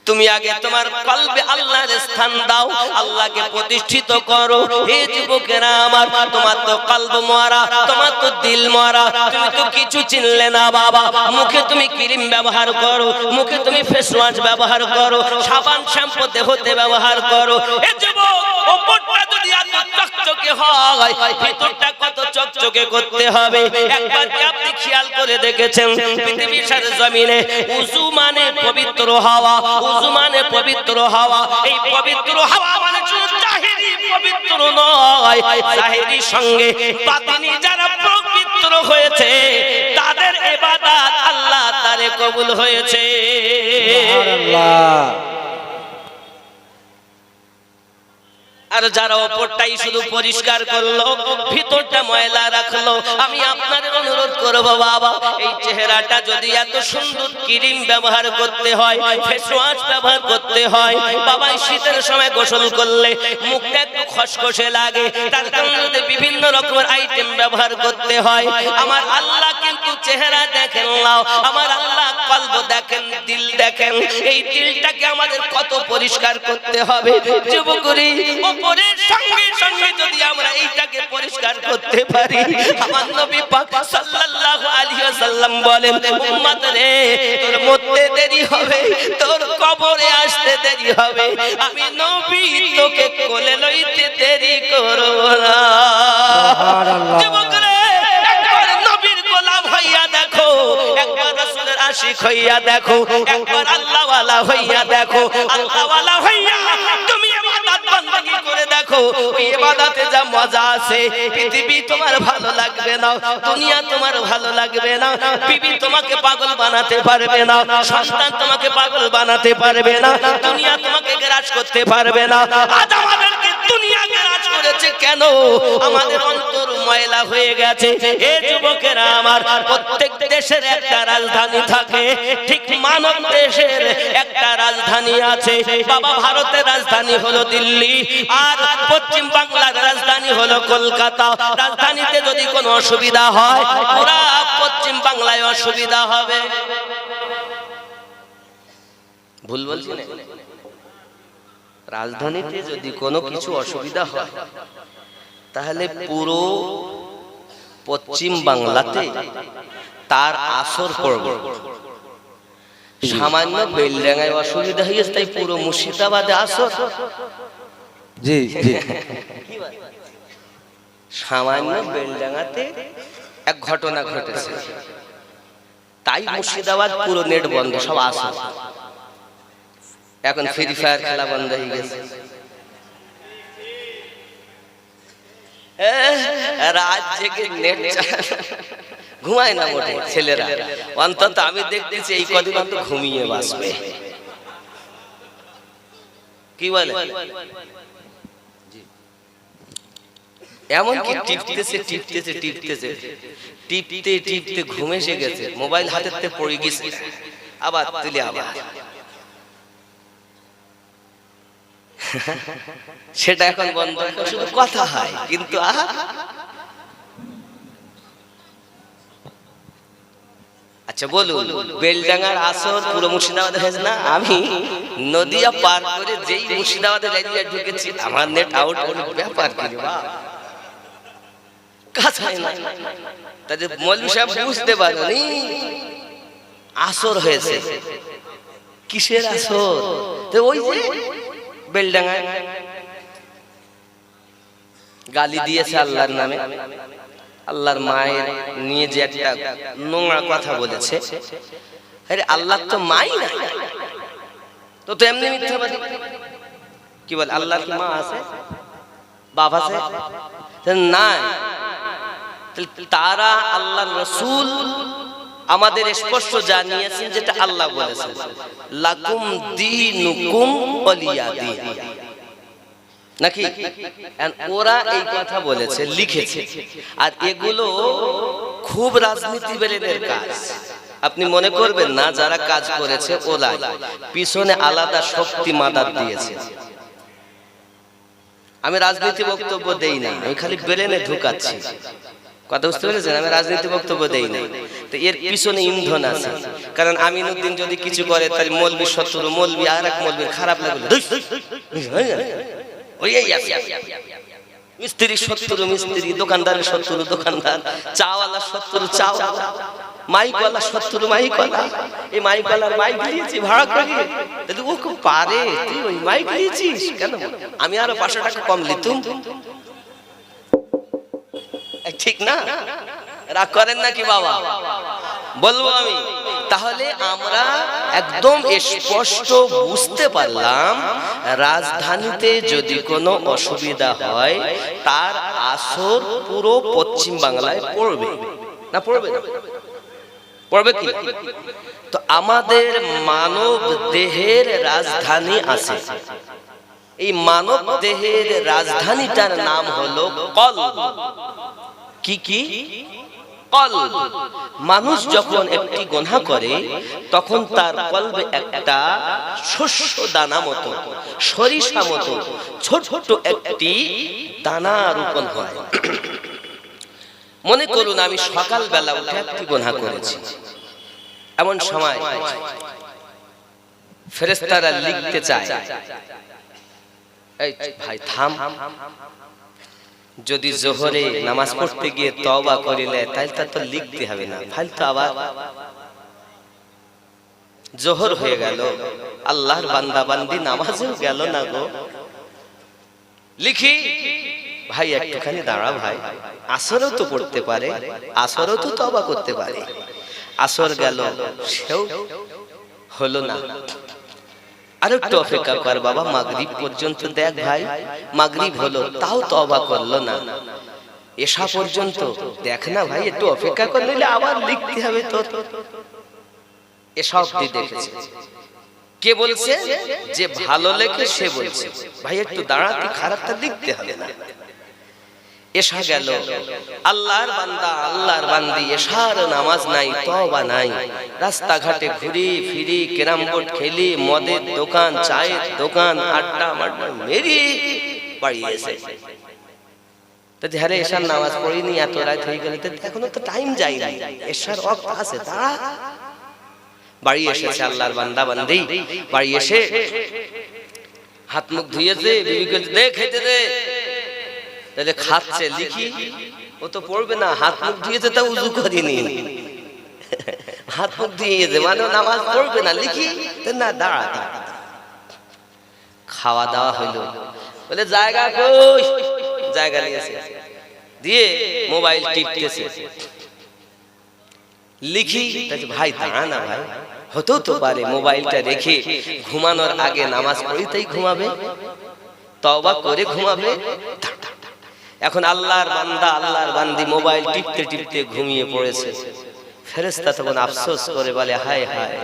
তুমি আগে তোমার কলবে আল্লাহর স্থান দাও, আল্লাহকে প্রতিষ্ঠিত করো। হে যুবকেরা আমার, তোমার তো কলব মরা, তোমার তো দিল মরা, তুমি তো কিছু চিনলে না বাবা। মুখে তুমি ক্রিম ব্যবহার করো, মুখে তুমি ফেস ওয়াশ ব্যবহার করো, সাবান শ্যাম্পু দেহতে ব্যবহার করো। হে যুবক, ওপরটা যদি এত চকচকে হয়, ভিতরটা কত চকচকে করতে হবে। একবার কি আপনি খেয়াল করে দেখেছেন পৃথিবীর সাথে জমিনে উযু মানে পবিত্র হওয়া, উযু মানে পবিত্র হওয়া। এই পবিত্র হওয়া মানে শুধু জাহিরি পবিত্র নয়, জাহিরির সঙ্গে বাতিনি যারা পবিত্র হয়েছে তাদের ইবাদত আল্লাহ তাআলা কবুল হয়েছে। সুবহানাল্লাহ। আর যারা ওপরটাই শুধু পরিষ্কার করলো, ভিতরটা ময়লা রাখলো, আমি আপনাদের অনুরোধ করব বাবা, এই চেহারাটা যদি এত সুন্দর ক্রিম ব্যবহার করতে হয়, ফেস ওয়াশ ব্যবহার করতে হয় বাবা, শীতের সময় গোসল করলে মুখটা একটু খসখসে লাগে, তার কারণে বিভিন্ন রকমের আইটেম ব্যবহার করতে হয়। আমার আল্লাহ কিন্তু চেহারা দেখেন নাও, আমার আল্লাহ কলব দেখেন, দিল দেখেন। এই দিলটাকে আমাদের কত পরিষ্কার করতে হবে যুবকরি। ওপরের সঙ্গে সঙ্গে যদি আমরা এইটাকে পরিষ্কার করতে পারি, আমার নবী পাক সাল্লাল্লাহু আলাইহি ওয়াসাল্লাম বলেন, উম্মত রে, তোর মরতে দেরি হবে, তোর কবরে আসতে দেরি হবে, আমি নবী তোকে কোলে লইতে দেরি করব না। যুবক রে, একবার নবীর গোলাম হইয়া দেখো, একবার রাসূলের আশিক হইয়া দেখো, একবার আল্লাহ ওয়ালা হইয়া দেখো। আল্লাহ ওয়ালা হইয়া তুমি ইবাদত বندگی করে দেখো, ওই ইবাদতে যা মজা আছে, পৃথিবী তোমার ভালো লাগবে না, দুনিয়া তোমার ভালো লাগবে না, বিবি তোমাকে পাগল বানাতে পারবে না, সন্তান তোমাকে পাগল বানাতে পারবে না, দুনিয়া তোমাকে গ্রাস করতে পারবে না। আজ আমাদেরকে দুনিয়া গ্রাস করেছে কেন? আমাদের অন্তর ময়লা হয়ে গেছে। এ যুবকেরা আমার, প্রত্যেক দেশের একটা রাজধানী থাকে, ঠিক মানব দেশের একটা রাজধানী আছে বাবা। ভারতের রাজধানী হলো দিল্লি, আর পশ্চিম বাংলার রাজধানী হলো কলকাতা। রাজধানীতে যদি কোনো অসুবিধা হয়, পুরা পশ্চিম বাংলায় অসুবিধা হবে। ভুল বলছি না? রাজধানীতে যদি কোনো কিছু অসুবিধা হয়, তাহলে পুরো পশ্চিম বাংলাতে তার আসর পড়বে। সামান্য বেলডাঙ্গায় অসুবিধা হয়েছে, তাই পুরো মুর্শিদাবাদে আসর। জি জি। সামান্য বেলডাঙ্গাতে এক ঘটনা ঘটেছে, তাই মুর্শিদাবাদ পুরো নেট বন্ধ, সব আসর। এখন ফ্রি ফায়ার খেলা বন্ধ হয়ে গেছে। রাত জেগে নেট ঘুমায় না মোটে ছেলেরা, অন্তত আমি দেখতেছি এই কদিন অন্তত ঘুমিয়ে বাঁচবে। কি বলে? এমনকি টিপতেছে টিপতেছে টিপতেছে টিপতে টিপতে ঘুম এসে গেছে, মোবাইল হাতেতে পড়ে গেছে, আবার তুলে আবার সেটা এখন বন্ধ, শুধু কথা হয় কিন্তু আচ্ছা বলুন, বেলডাঙ্গার আসর পুরো মুর্শিদাবাদে হয়েছে না? আমি নদিয়া পার করে যেই মুর্শিদাবাদের এরিয়া ঢুকেছি, আমার নেট আউট ব্যাপার কি কাছাই না। তাদের মৌলভী সাহেব বুঝতে পারেনি আসর হয়েছে। কিসের আসর? ওই যে বেলডাঙ্গায় গালি দিয়েছে আল্লাহর নামে, আল্লাহর মায়ের নিয়ে যে একটা নোংরা কথা বলেছে। আরে আল্লাহ তো মাই না, তো তো এমনি মিথ্যাবাদী। কি বল, আল্লাহর কি মা আছে, বাপ আছে? না, তারা আল্লাহর রাসূল আমাদের স্পষ্ট জানিয়েছেন যেটা আল্লাহ বলেছেন, লাকুম দীনুকুম ওয়ালিয়া দীন। নাকি ওরা এই কথা বলেছে, লিখেছে। আর এগুলো খুব রাজনীতিবিদের কাজ, আপনি মনে করবেন না যারা কাজ করেছে ওরা পিছনে আলাদা শক্তি মাদার দিয়েছে। আমি রাজনীতি বক্তব্য দেই না, আমি খালি ব্রেনে ঢুকাচ্ছি। কথা বুঝতে পেরেছেন? আমি রাজনীতি বক্তব্য দেই না, তো এর পিছনে ইন্ধন আছে। কারণ আমিনুদ্দিন যদি কিছু করে তাহলে মৌলবী শত্রু, মৌলবী আর এক মৌলবীর খারাপ লাগলো, মিস্ত্রি শত্রু মিস্ত্রি, দোকানদারের শত্রু দোকানদার, চাওয়ালা শত্রু চাওয়ালা, মাইকওয়ালা শত্রু মাইকওয়ালা। এই মাইকওয়ালার মাইক দিয়েছি ভাড়া করে, ও খুব পারে, তুই ওই মাইক দিয়েছিস কেন? আমি আরো 500 টাকা কম লিতুম। ঠিক না? রাগ করেন নাকি বাবা? বলবো আমি। তাহলে আমরা একদম স্পষ্ট বুঝতে পারলাম রাজধানীতে যদি কোনো অসুবিধা হয় তার আসর পুরো পশ্চিম বাংলায় পড়বে না? পড়বে না? পড়বে কি? তো আমাদের মানব দেহের রাজধানী আছে। এই মানব দেহের রাজধানীটার নাম হলো কলব। কি কি? কলব। মানুষ যখন একটি গুনাহ করে তখন তার কলবে একটা শস্য দানা মতো, সরিষা মতো ছোট ছোট একটি দানা রোপণ হয়। মনে করুন আমি সকালবেলা উঠে একটি গুনাহ করেছি, এমন সময় ফেরেশতারা লিখতে চায়, এই ভাই থাম, যদি জোহরে নামাজ পড়তে গিয়ে তওবা করিলে তাহলে তা তো লিখতে হবে না, ফালতু আবার জোহর হয়ে গেল, আল্লাহর বান্দা বান্দি নামাজেও গেল না গো, লিখি। ভাই একটুখানি দাঁড়া ভাই, আসরও তো পড়তে পারে, আসরও তো তওবা করতে পারে। আসর গেল, সেও হলো না। আর একটু অপেক্ষা কর বাবা, মাগরিব পর্যন্ত দেখ ভাই, মাগরিব হলো তাও তওবা করলো না। এশা পর্যন্ত দেখ না ভাই, একটু অপেক্ষা কর, নইলে আবার লিখতে হবে তোর। এশা অবধি দেখেছে। কে বলছে? যে ভালো লেখে সে বলছে ভাই একটু দাঁড়াতে, খারাপটা লিখতে হবে না। এশা গেল, আল্লাহর বান্দা আল্লাহর বান্দি এশার নামাজ নাই, তওবা নাই, রাস্তাঘাটে ঘুরি ফিরি, ক্যারাম বোর্ড খেলি, মদের দোকান, চায়ের দোকান, আড্ডা মাড্ডা মেরি বাড়ি এসে যদি হারে এশার নামাজ পড়িনি, এত রাত হয়ে গেল, এখনো তো টাইম যায়নি, এশার ওয়াক্ত আছে, দাঁড়া। বাড়ি এসেছে আল্লাহর বান্দা বান্দি, বাড়ি এসে হাত মুখ ধুয়েছে, বিবিকে দে খেতে দে, তাহলে খাচ্ছে, লিখি। ও তো পড়বে না, হাত মুখ ধুয়েছে তা উযু করিনি, হাত মুখ ধুয়েছে মানে নামাজ পড়বে না, লিখি না, দাঁড়া। খাওয়া দাওয়া হইলো, বলে জায়গা কই? জায়গা নিয়েছে, দিয়ে মোবাইল টিপতেছে, লিখি। ভাই দাঁড়া না ভাই, হতেও তো পারে মোবাইলটা রেখে ঘুমানোর আগে নামাজ পড়িতেই ঘুমাবে, তওবা করে ঘুমাবে। এখন আল্লাহর বান্দা আল্লাহর বান্দি মোবাইল টিপতে টিপতে ঘুমিয়ে পড়েছে। ফেরেশতা তখন আফসোস করে বলে, হায় হায়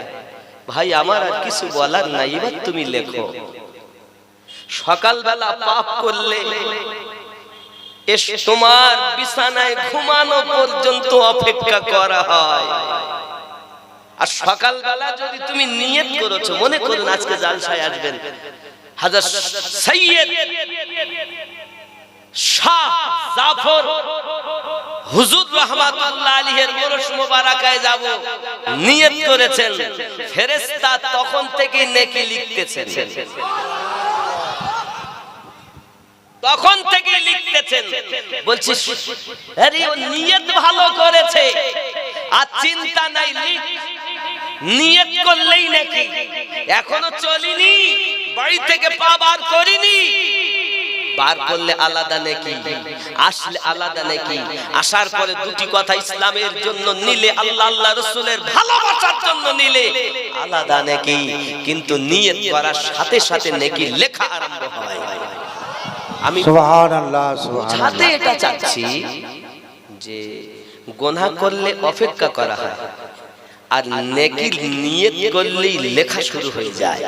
ভাই, আমার আর কিছু বলার নাই, এবার তুমি লেখো। সকালবেলা পাপ করলে তোমার বিছানায় ঘুমানো পর্যন্ত অপেক্ষা করা হয়, আর সকালবেলা যদি তুমি নিয়ত করেছো, মনে করুন আজকে জালসায় আসবেন হযরত সৈয়দ শাহ জাফর হুজুর রাহমাতুল্লাহ আলাইহির ওরস মোবারকায় যাব, নিয়ত করেছেন, ফেরেশতা তখন থেকে নেকি লিখতেছেন, তখন থেকে লিখতেছেন। বলছি আরে ও নিয়ত ভালো করেছে, আর চিন্তা নাই, লিখ, নিয়ত করলেই নাকি। এখনো চলিনি, বাড়ি থেকে পা বার করিনি, বার করলে আলাদা নেকি, আসলে আলাদা নেকি। আসার পরে দুটি কথা ইসলামের জন্য নিলে, আল্লাহ আল্লাহ রাসূলের ভালোবাসার জন্য নিলে আলাদা নেকি, কিন্তু নিয়ত করার সাথে সাথে নেকি লেখা আরম্ভ হয়। আমি সুবহানাল্লাহ সুবহানাল্লাহ, সাথে এটা চাচ্ছি যে গুনাহ করলে অপেক্ষা করা হয়, আর নেকি নিয়ত করলেই লেখা শুরু হয়ে যায়।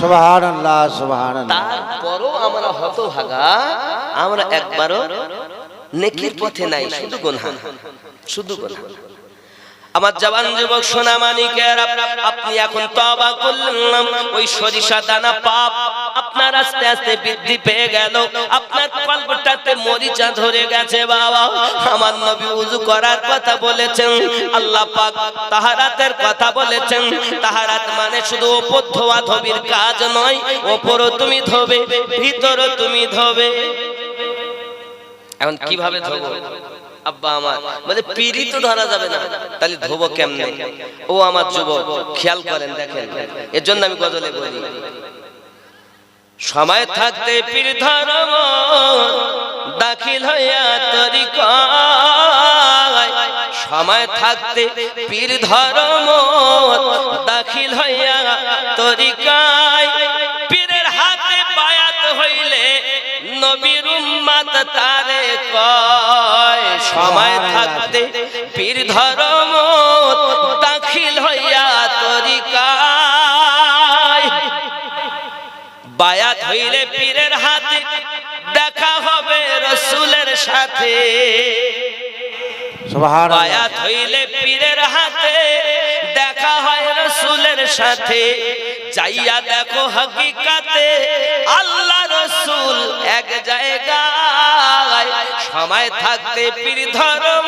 সুবহানাল্লাহ সুবহানাল্লাহ। তারপরও আমরা হতভাগা, আমরা একবারও নেকির পথে নাই, শুধু গুনাহ, শুধু গুনাহ। আমার জওয়ান যুবক সোনা মানিকের, আপনি এখন তওবা করলেন, ওই সরিষা দানা পাপ আপনার আস্তে আস্তে বৃদ্ধি পেয়ে গেল, আপনার কলবটাতে মরিচা ধরে গেছে বাবা। আমার নবী ওযু করার কথা বলেছেন, আল্লাহ পাক তাহারাতের কথা বলেছেন। তাহারাত মানে শুধু উপর ধোয়া ধবির কাজ নয়, উপরও তুমি ধোবে, ভিতরও তুমি ধোবে। এখন কিভাবে ধোবো আব্বা? আমার মানে পিড়ি তো ধরা যাবে না, তাহলে ধোবো কেমনে? ও আমার যুবক, খেয়াল করেন, দেখেন, এর জন্য আমি গজলে বলি, সময় থাকতে পীর ধর্ম দাখিল হইয়া তরিকায়, সময় থাকতে পীর ধর্ম দাখিল হইয়া তরিকায়, পীরের হাতে বায়াত হইলে নবীর উম্মত তারে কয়। সময় থাকতে পীর ধর্ম দাখিল হইয়া তরিকায়, বায়াত হইলে পীরের হাতে দেখা হবে রাসূলের সাথে। সুবহানাল্লাহ। বায়াত হইলে পীরের হাতে দেখা হয় রাসূলের সাথে। যাইয়া দেখো হাকিকাতে আল্লাহ রাসূল এক জায়গায়, সময় থাকতে পীর ধর্ম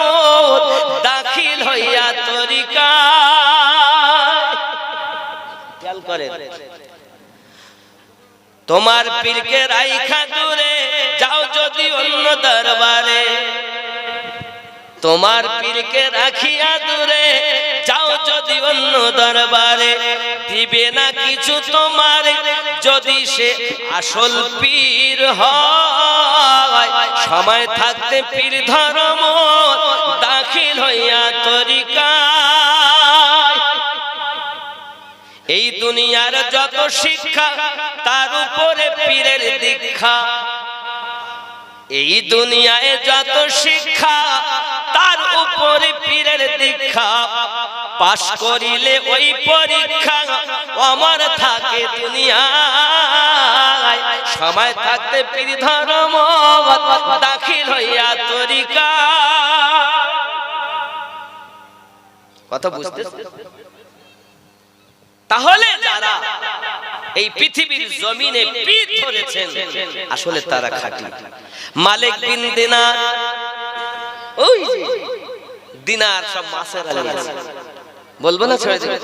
দাখিল হইয়া তরিকায়। খেয়াল করেন, তোমার পীরকে রাইখা দূরে যাও যদি অন্য দরবারে, তোমার পীরকে রাখিয়া দূরে যাও যদি অন্য দরবারে, দিবে না কিছু তোমার যদি সে আসল পীর হয়। সময় থাকতে পীর ধর্ম দাখিল হইয়া তরিকায়। এই দুনিয়ার যত শিক্ষা তার উপরে পীরের দীক্ষা, এই দুনিয়ায় যত শিক্ষা তার উপরে পীরের দীক্ষা। পাশ করিলে ওই পরীক্ষা আমার থাকে দুনিয়ায়। সময় থাকতে পীর ধর্ম দাখিল হইয়া তরিকা। কথা বুঝতে? তাহলে যারা এই পৃথিবীর জমিনে পীর ধরেছেন আসলে তারা খাঁটি। মালিক বিন দিনার, ওই দিনার সব মাসের আলী আছে, বলবো না ছেড়ে দেবে?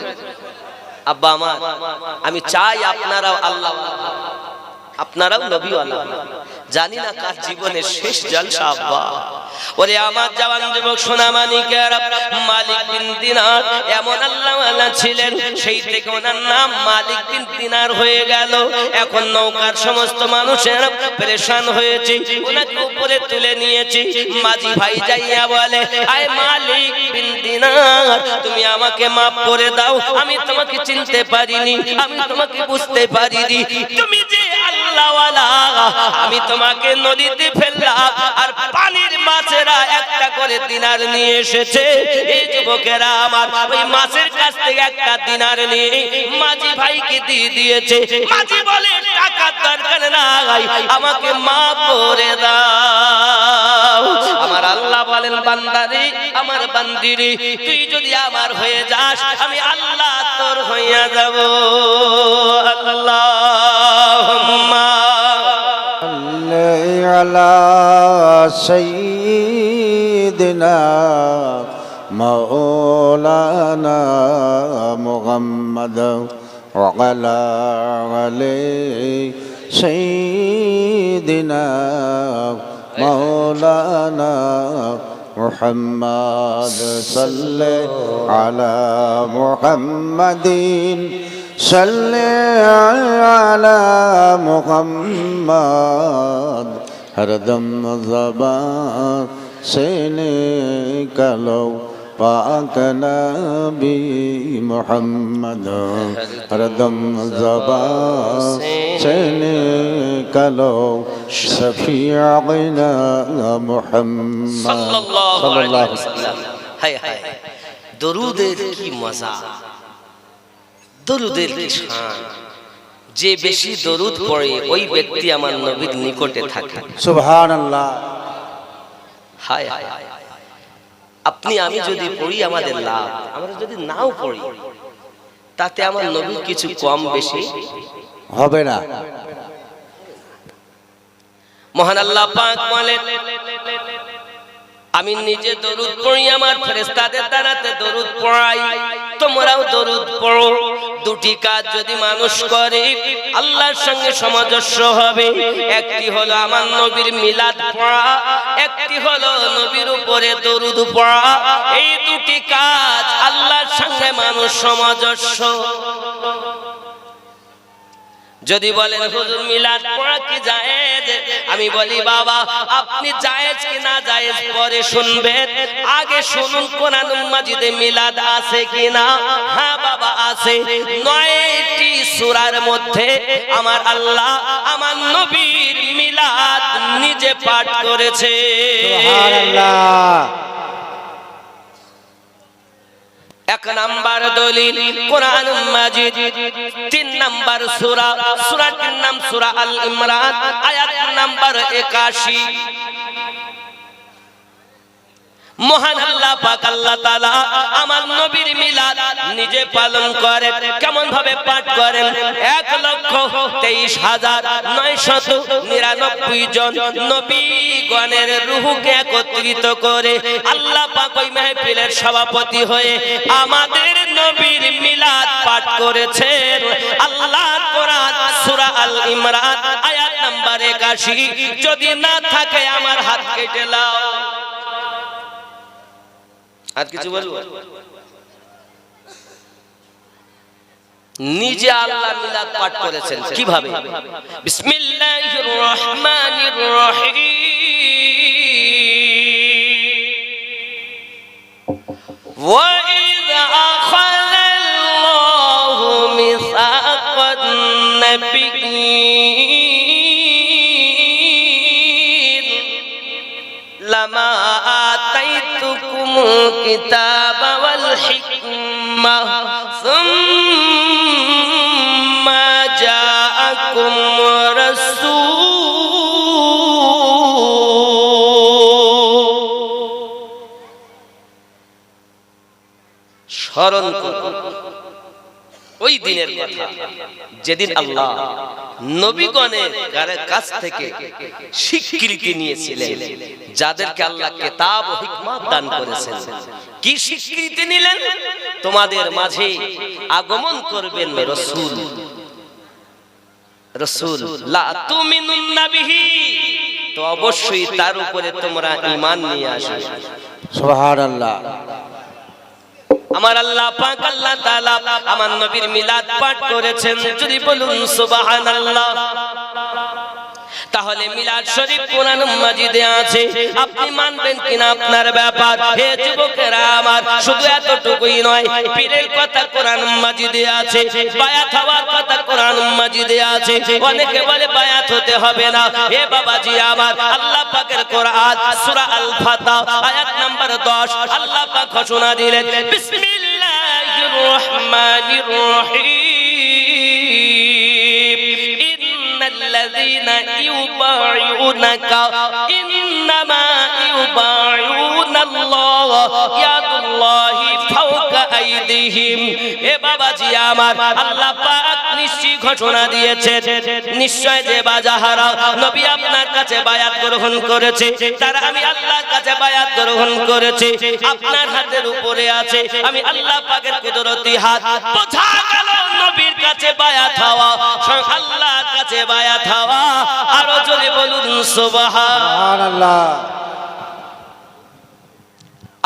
আব্বা আমার, আমি চাই আপনারাও আল্লাহ, আপনারাও নবী ওয়ালা। জানি না কার জীবনের শেষ জলসা আব্বা। ওরে আমার জওয়ান যুবক সোনা মানিকের, মালিক বিন দিনার এমন আল্লাহ ওয়ালা ছিলেন, সেই থেকে ওনার নাম মালিক বিন দিনার হয়ে গেল। এখন নৌকার সমস্ত মানুষের পেরেশান হয়েছে, ওনাকে উপরে তুলে নিয়েছে। মাঝি ভাই যাইয়া বলে, আয় মালিক বিন দিনার, তুমি আমাকে মাফ করে দাও, আমি তোমাকে চিনতে পারিনি, আমি তোমাকে বুঝতে পারিনি, তুমি যে আল্লাহ ওয়ালা, আমি তোমাকে নদীতে ফেললাম আর পানির মাছেরা একটা করে দিনার নিয়ে এসেছে। এই যুবকেরা আমার ওই মাছের কাছ থেকে একটা দিনার নিয়ে মাঝি ভাইকে দিয়ে দিয়েছে। মাঝি বলে, টাকার দরকার নাই, আমাকে মাফ করে দাও। আমার আল্লাহ বলেন, বান্দারে, আমার বান্দিরে, তুই যদি আমার হয়ে যাস, আমি আল্লাহ তোর হইয়া যাব। আল্লাহুম্মা على سيدنا مولانا محمد وعلى آله سيدنا مولانا محمد صلى على محمد صلى على محمد ہر دم زبان سے نکلو پاک نبی محمد، ہر دم زبان سے نکلو شفیعنا محمد সাল্লাল্লাহু আলাইহি ওয়াসাল্লাম। হায় হায়, দরুদের কি মজা, দরুদের কি শান। যে বেশি দরুদ পড়ে ওই ব্যক্তি আমার নবীর নিকটে থাকে। সুবহানাল্লাহ। হায় হায়, আপনি আমি যদি পড়ি আমাদের লাভ, আমরা যদি নাও পড়ি তাতে আমার নবীর কিছু কম বেশি হবে না। মহান আল্লাহ পাক বলেন, আমি নিজে দরুদ পড়ি, আমার ফেরেশতাদের দ্বারাতে দরুদ পড়াই, তোমরাও দরুদ পড়ো। দুটি কাজ যদি মানুষ করে আল্লাহর সঙ্গে সামঞ্জস্য হবে। একটি হলো আমার নবীর মিলাদ পড়া, একটি হলো নবীর উপরে দরুদ পড়া। এই দুটি কাজ আল্লাহর সঙ্গে মানুষ সামঞ্জস্য। যদি বলেন হুজুর মিলাদ পড়া কি জায়েজ, আমি বলি বাবা আপনি জায়েজ কি না জায়েজ পরে শুনবেন, আগে শুনুন কোরআন মাজিদে মিলাদ আছে কিনা। হ্যাঁ বাবা আছে, 9টি সূরার মধ্যে আমার আল্লাহ আমার নবীর মিলাদ নিজে পাঠ করেছে। সুবহানাল্লাহ। এক নাম্বার দলিল কোরআন মাজিদ, 3 নাম্বার সূরা, সূরাটির নাম সূরা আল ইমরান, আয়াত নাম্বার 81। মহান আল্লাহ পাক আল্লাহ তাআলা আমার নবীর মিলাদ নিজে পালন করেন। কেমন ভাবে পাঠ করেন? 1,23,999 জন নবীগণের রূহকে একত্রিত করে আল্লাহ পাক ওই মাহফিলের সভাপতি হয়ে আমাদের নবীর মিলাদ পাঠ করেছেন। আল্লাহর কোরআন সূরা আল ইমরান আয়াত নাম্বার 81। যদি না থাকে আমার হাত কেটে লাও। আর কিছু বলবো? নিজে আল্লাহ মিলাদ পাঠ করেছেন। কিভাবে? বিসমিল্লাহির রহমানির রহিম। ওয়া ইযা আখাযাল্লাহু মিসাকান নাবিয়্যিন লামা الكتاب والحكمة ثم جاءكم رسول স্মরণ করুন ওই দিনের কথা যেদিন আল্লাহ নবীগণের কাছ থেকে স্বীকৃতি নিয়েছিলেন, যাদেরকে আল্লাহ কিতাব ও হিকমত দান করেছেন। কি স্বীকৃতি নিলেন? তোমাদের মাঝে আগমন করবেন রাসূল। রাসূল লা তুমিনুন্না বিহি, তো অবশ্যই তার উপরে তোমরা ঈমান নিয়ে আসবে। সুবহানাল্লাহ। আমার আল্লাহ পাক আল্লাহ তাআলা আমার নবীর মিলাদ পাঠ করেছেন। যদি বলুন সুবহানাল্লাহ। তাহলে মিলাদ শরীফ কোরআন মাজিদে আছে, আপনি মানবেন কিনা আপনার ব্যাপার। হে যুবকেরা আমার, শুধু এতটুকুই নয়, পীরের কথা কোরআন মাজিদে আছে, বায়াত হওয়ার কথা কোরআন মাজিদে আছে। অনেকে বলে বায়াত হতে হবে না। হে বাবাজি আমার, আল্লাহ পাকের কোরআন সূরা আল ফাতহ আয়াত নাম্বার 10 আল্লাহ পাক ঘোষণা দিলেন, বিসমিল্লাহির রহমানির রহিম। الذين يبايعونك إنما يبايعون الله يد الله فوق أيديهم। এ বাবাজি আমার, আল্লাহ পাক নিশ্চয় ঘোষণা দিয়েছেন, নিশ্চয় যে বাজাহারা নবী আপনার কাছে বায়াত গ্রহণ করেছে, তারা আমি আল্লাহর কাছে বায়াত গ্রহণ করেছে। আপনার হাতের উপরে আছে আমি আল্লাহ পাকের কুদরতি হাত। বোঝা গেল নবীর কাছে বায়াত হওয়া, আল্লাহর কাছে বায়াত হওয়া। আরো জোরে বলুন সুবহানাল্লাহ।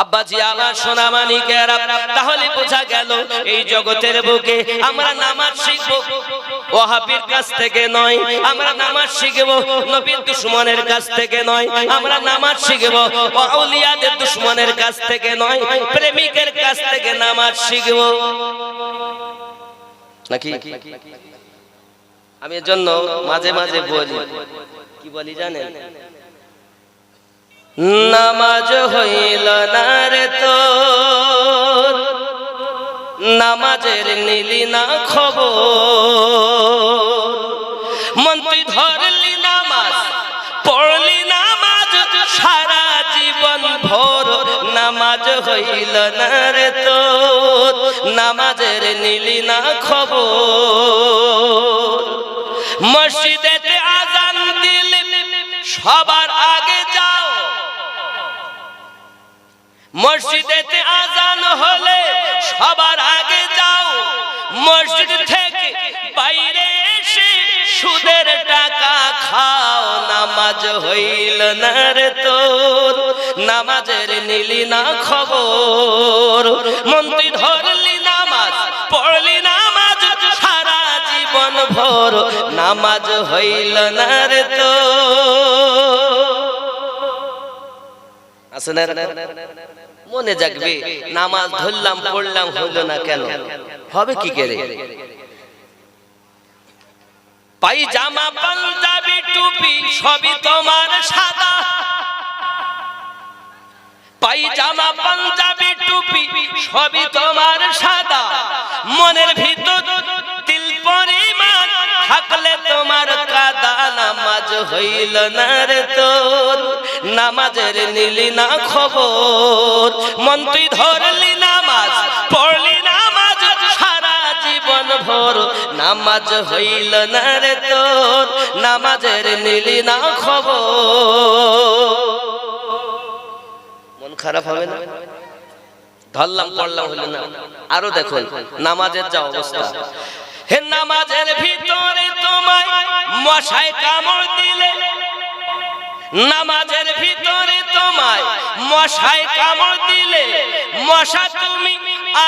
আব্বাজি আমার সোনা মানিকেরা, তাহলে বোঝা গেল এই জগতের বুকে আমরা নামাজ শিখবো ওয়াহাবির কাছ থেকে নয়, আমরা নামাজ শিখবো নবীর দুশমনের কাছ থেকে নয়, আমরা নামাজ শিখবো আউলিয়াদের দুশমনের কাছ থেকে নয়, প্রেমিকের কাছ থেকে নামাজ শিখবো নাকি? আমি এর জন্য মাঝে মাঝে বলি, কি বলি জানেন? নামাজ হইল না রে তোর, নামাজের নিলি না খবর। মন তুই ধরলি নামাজ, পড়লি নামাজ সারা জীবন ভোর, নামাজ হইল না রে তোর, নামাজের নিলি না খবর। মসজিদেতে আজান দিলে সবার আগে যাও, মসজিদেতে আজান হলে সবার আগে যাও, মসজিদ থেকে বাইরে এসে সুদের টাকা খাও। নামাজ হইল না রে তোর, নামাজের নিলি না খবর। মন তুই ধরলি নামাজ, পড়লি নামাজ সারা জীবন ভর, নামাজ হইল না রে তোর। আছে না? মনে জাগবে, নামাজ ধরলাম পড়লাম হইল না কেন, হবে কি করে? পায়জামা পাঞ্জাবি টুপি সবই তোমার সাদা, পায়জামা পাঞ্জাবি টুপি সবই তোমার সাদা। মনের ভিতর তিল পরিমাণ থাকলে তোমার কাদা। নামাজ হইল না রে তোর, নামাজের নিলি না খবর। মন তুই ধরলি নামাজ, পড়লি নামাজ সারা জীবন ভর, নামাজ হইল না রে তোর, নামাজের নিলি না খবর। মন খারাপ হবে না? ধরলাম পড়লাম হইল না। আরো দেখুন নামাজের যা অবস্থা। হে নামাজের ভিতরে তোমায় মশায় কামড় দিলে, নামাজের ভিতরে তোমায় মশায় কামড় দিলে, মশা তুমি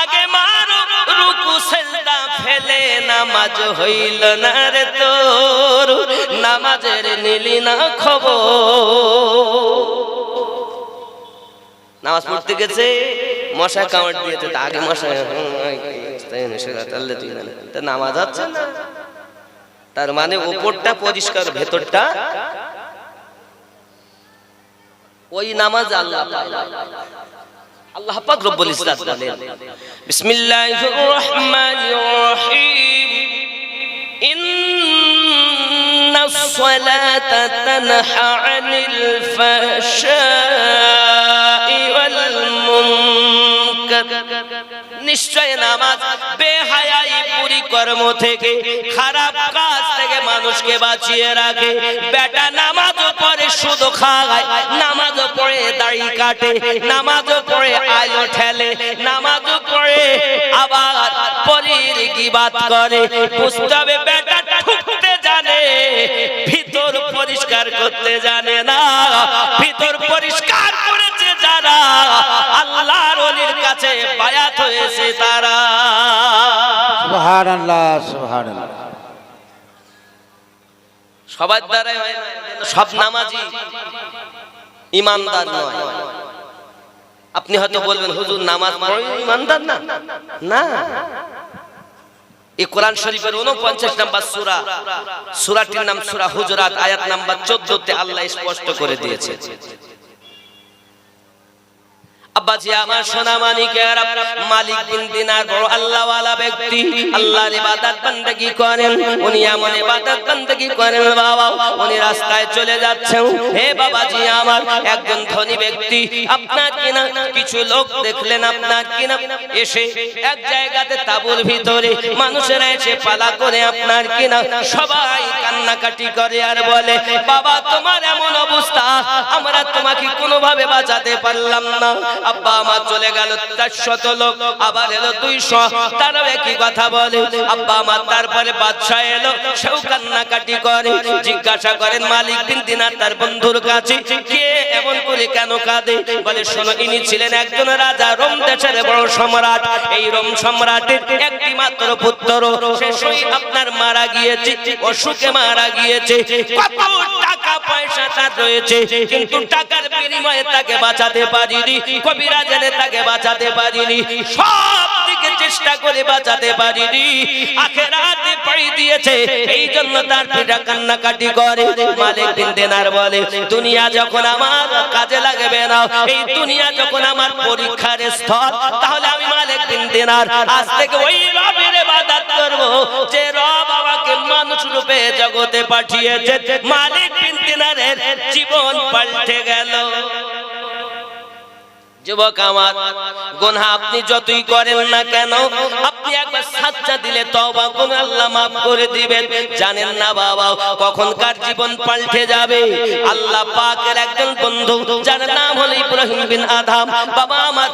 আগে মারো রুকু সিজদা ফেলে। নামাজ হইল না রে তোর, নামাজের নিলি না খবর। নামাজ পড়তে গেছে মশা কামড় দিয়েছে, আগে মশা নামাজ হচ্ছে না। তার মানে উপরটা পরিষ্কার, ভেতরটা ওই নামাজ আল্লাহ আল্লাহ পাক রব্বুল ইজ্জত বলেন, বিসমিল্লাহির রহমানির রহিম, ইন্নাস সালাতা তানহা আনিল ফাহশাই ওয়াল মুনকার। নিশ্চয় নামাজ বেহায়াই বুরি কর্ম থেকে, খারাপ কাজ থেকে মানুষকে বাঁচিয়ে রাখে। বেটা নামাজও পড়ে সুদ খায়, নামাজও পড়ে দাড়ি কাটে, নামাজও পড়ে আলো ঠেলে, নামাজও পড়ে আবার পরীর গীবাত করে। বুঝতে হবে বেটা ঠুকতে জানে, ভিতর পরিষ্কার করতে জানে না। ভিতর পরিষ্কার করেছে যারা, আল্লাহর ওলির কাছে বায়াত হয়েছে তারা। সুবহানাল্লাহ, সুবহানাল্লাহ। সবার দ্বারাই হয় না, সব নামাজি ইমানদার নয়। আপনি হয়তো বলবেন হুজুর নামাজ পড়ে ইমানদার না, না। এই কোরআন শরীফের 49 নম্বর সূরা, সূরাটির নাম সূরা হুজুরাত, আয়াত নাম্বার 14 তে আল্লাহ স্পষ্ট করে দিয়েছে। আব্বাজি আমার সোনা মানিকের, মালিক বিন দিনার বড় আল্লাহওয়ালা ব্যক্তি, আল্লাহর ইবাদত বندگی করেন। উনি এমন ইবাদত বندگی করেন বাবা, উনি রাস্তায় চলে যাচ্ছেন। হে বাবাজি আমার, একজন ধনী ব্যক্তি আপনার কিনা কিছু লোক দেখলেন, আপনার কিনা এসে এক জায়গাতে তাঁবুর ভিতরে মানুষেরা এসে পালা করে আপনার কিনা সবাই কান্নাকাটি করে আর বলে, বাবা তোমার এমন অবস্থা, আমরা তোমাকে কোনোভাবে বাঁচাতে পারলাম না। আব্বা আমার চলে গেল 400 লোক, আবার এলো 200, তারাও একই কথা বলে। আব্বা আমার তারপরে বাদশা এলো, সেও কান্নাকাটি করে। জিজ্ঞাসা করেন মালিক বিন দিনার তার বন্ধুর কাছে, কে এমন করে কেন কাঁদে? বলে শোনো, ইনি ছিলেন একজন রাজা, রোম দেশের বড় সম্রাট। এই রোম সম্রাটের একটি মাত্র পুত্র, সে শহীদ আপনার মারা গিয়েছে, অসুখে মারা গিয়েছে। কত টাকা পয়সা তার রয়েছে, কিন্তু টাকার বিনিময়ে তাকে বাঁচাতে পারিনি, কবিরাজের তাকে বাঁচাতে পারিনি, সব দিকে চেষ্টা করে বাঁচাতে পারিনি। আখিরাতে পাড়ি দিয়েছে, এই জন্য তার পিতা কান্নাকাটি করে। মালিক বিন দিনার বলে, দুনিয়া যখন আমার কাজে লাগবে না, এই দুনিয়া যখন আমার পরীক্ষার স্থল, তাহলে আমি মালিক বিন দিনার আজ থেকে ওই রবের ইবাদত করব যে রব আমাকে মানুষ রূপে জগতে পাঠিয়েছে। মালিক বিন দিনারের জীবন পাল্টে গেল। যুবক আমার, গুনাহ আপনি যতই করেন না কেন, আপনি একবার সাজদা দিলে তওবা করে আল্লাহ maaf করে দিবেন। জানেন না বাবা, কখন কার জীবন পাল্টে যাবে। আল্লাহ পাকের একজন বন্ধু, যার নাম হলো ইব্রাহিম বিন আদম। বাবা আমার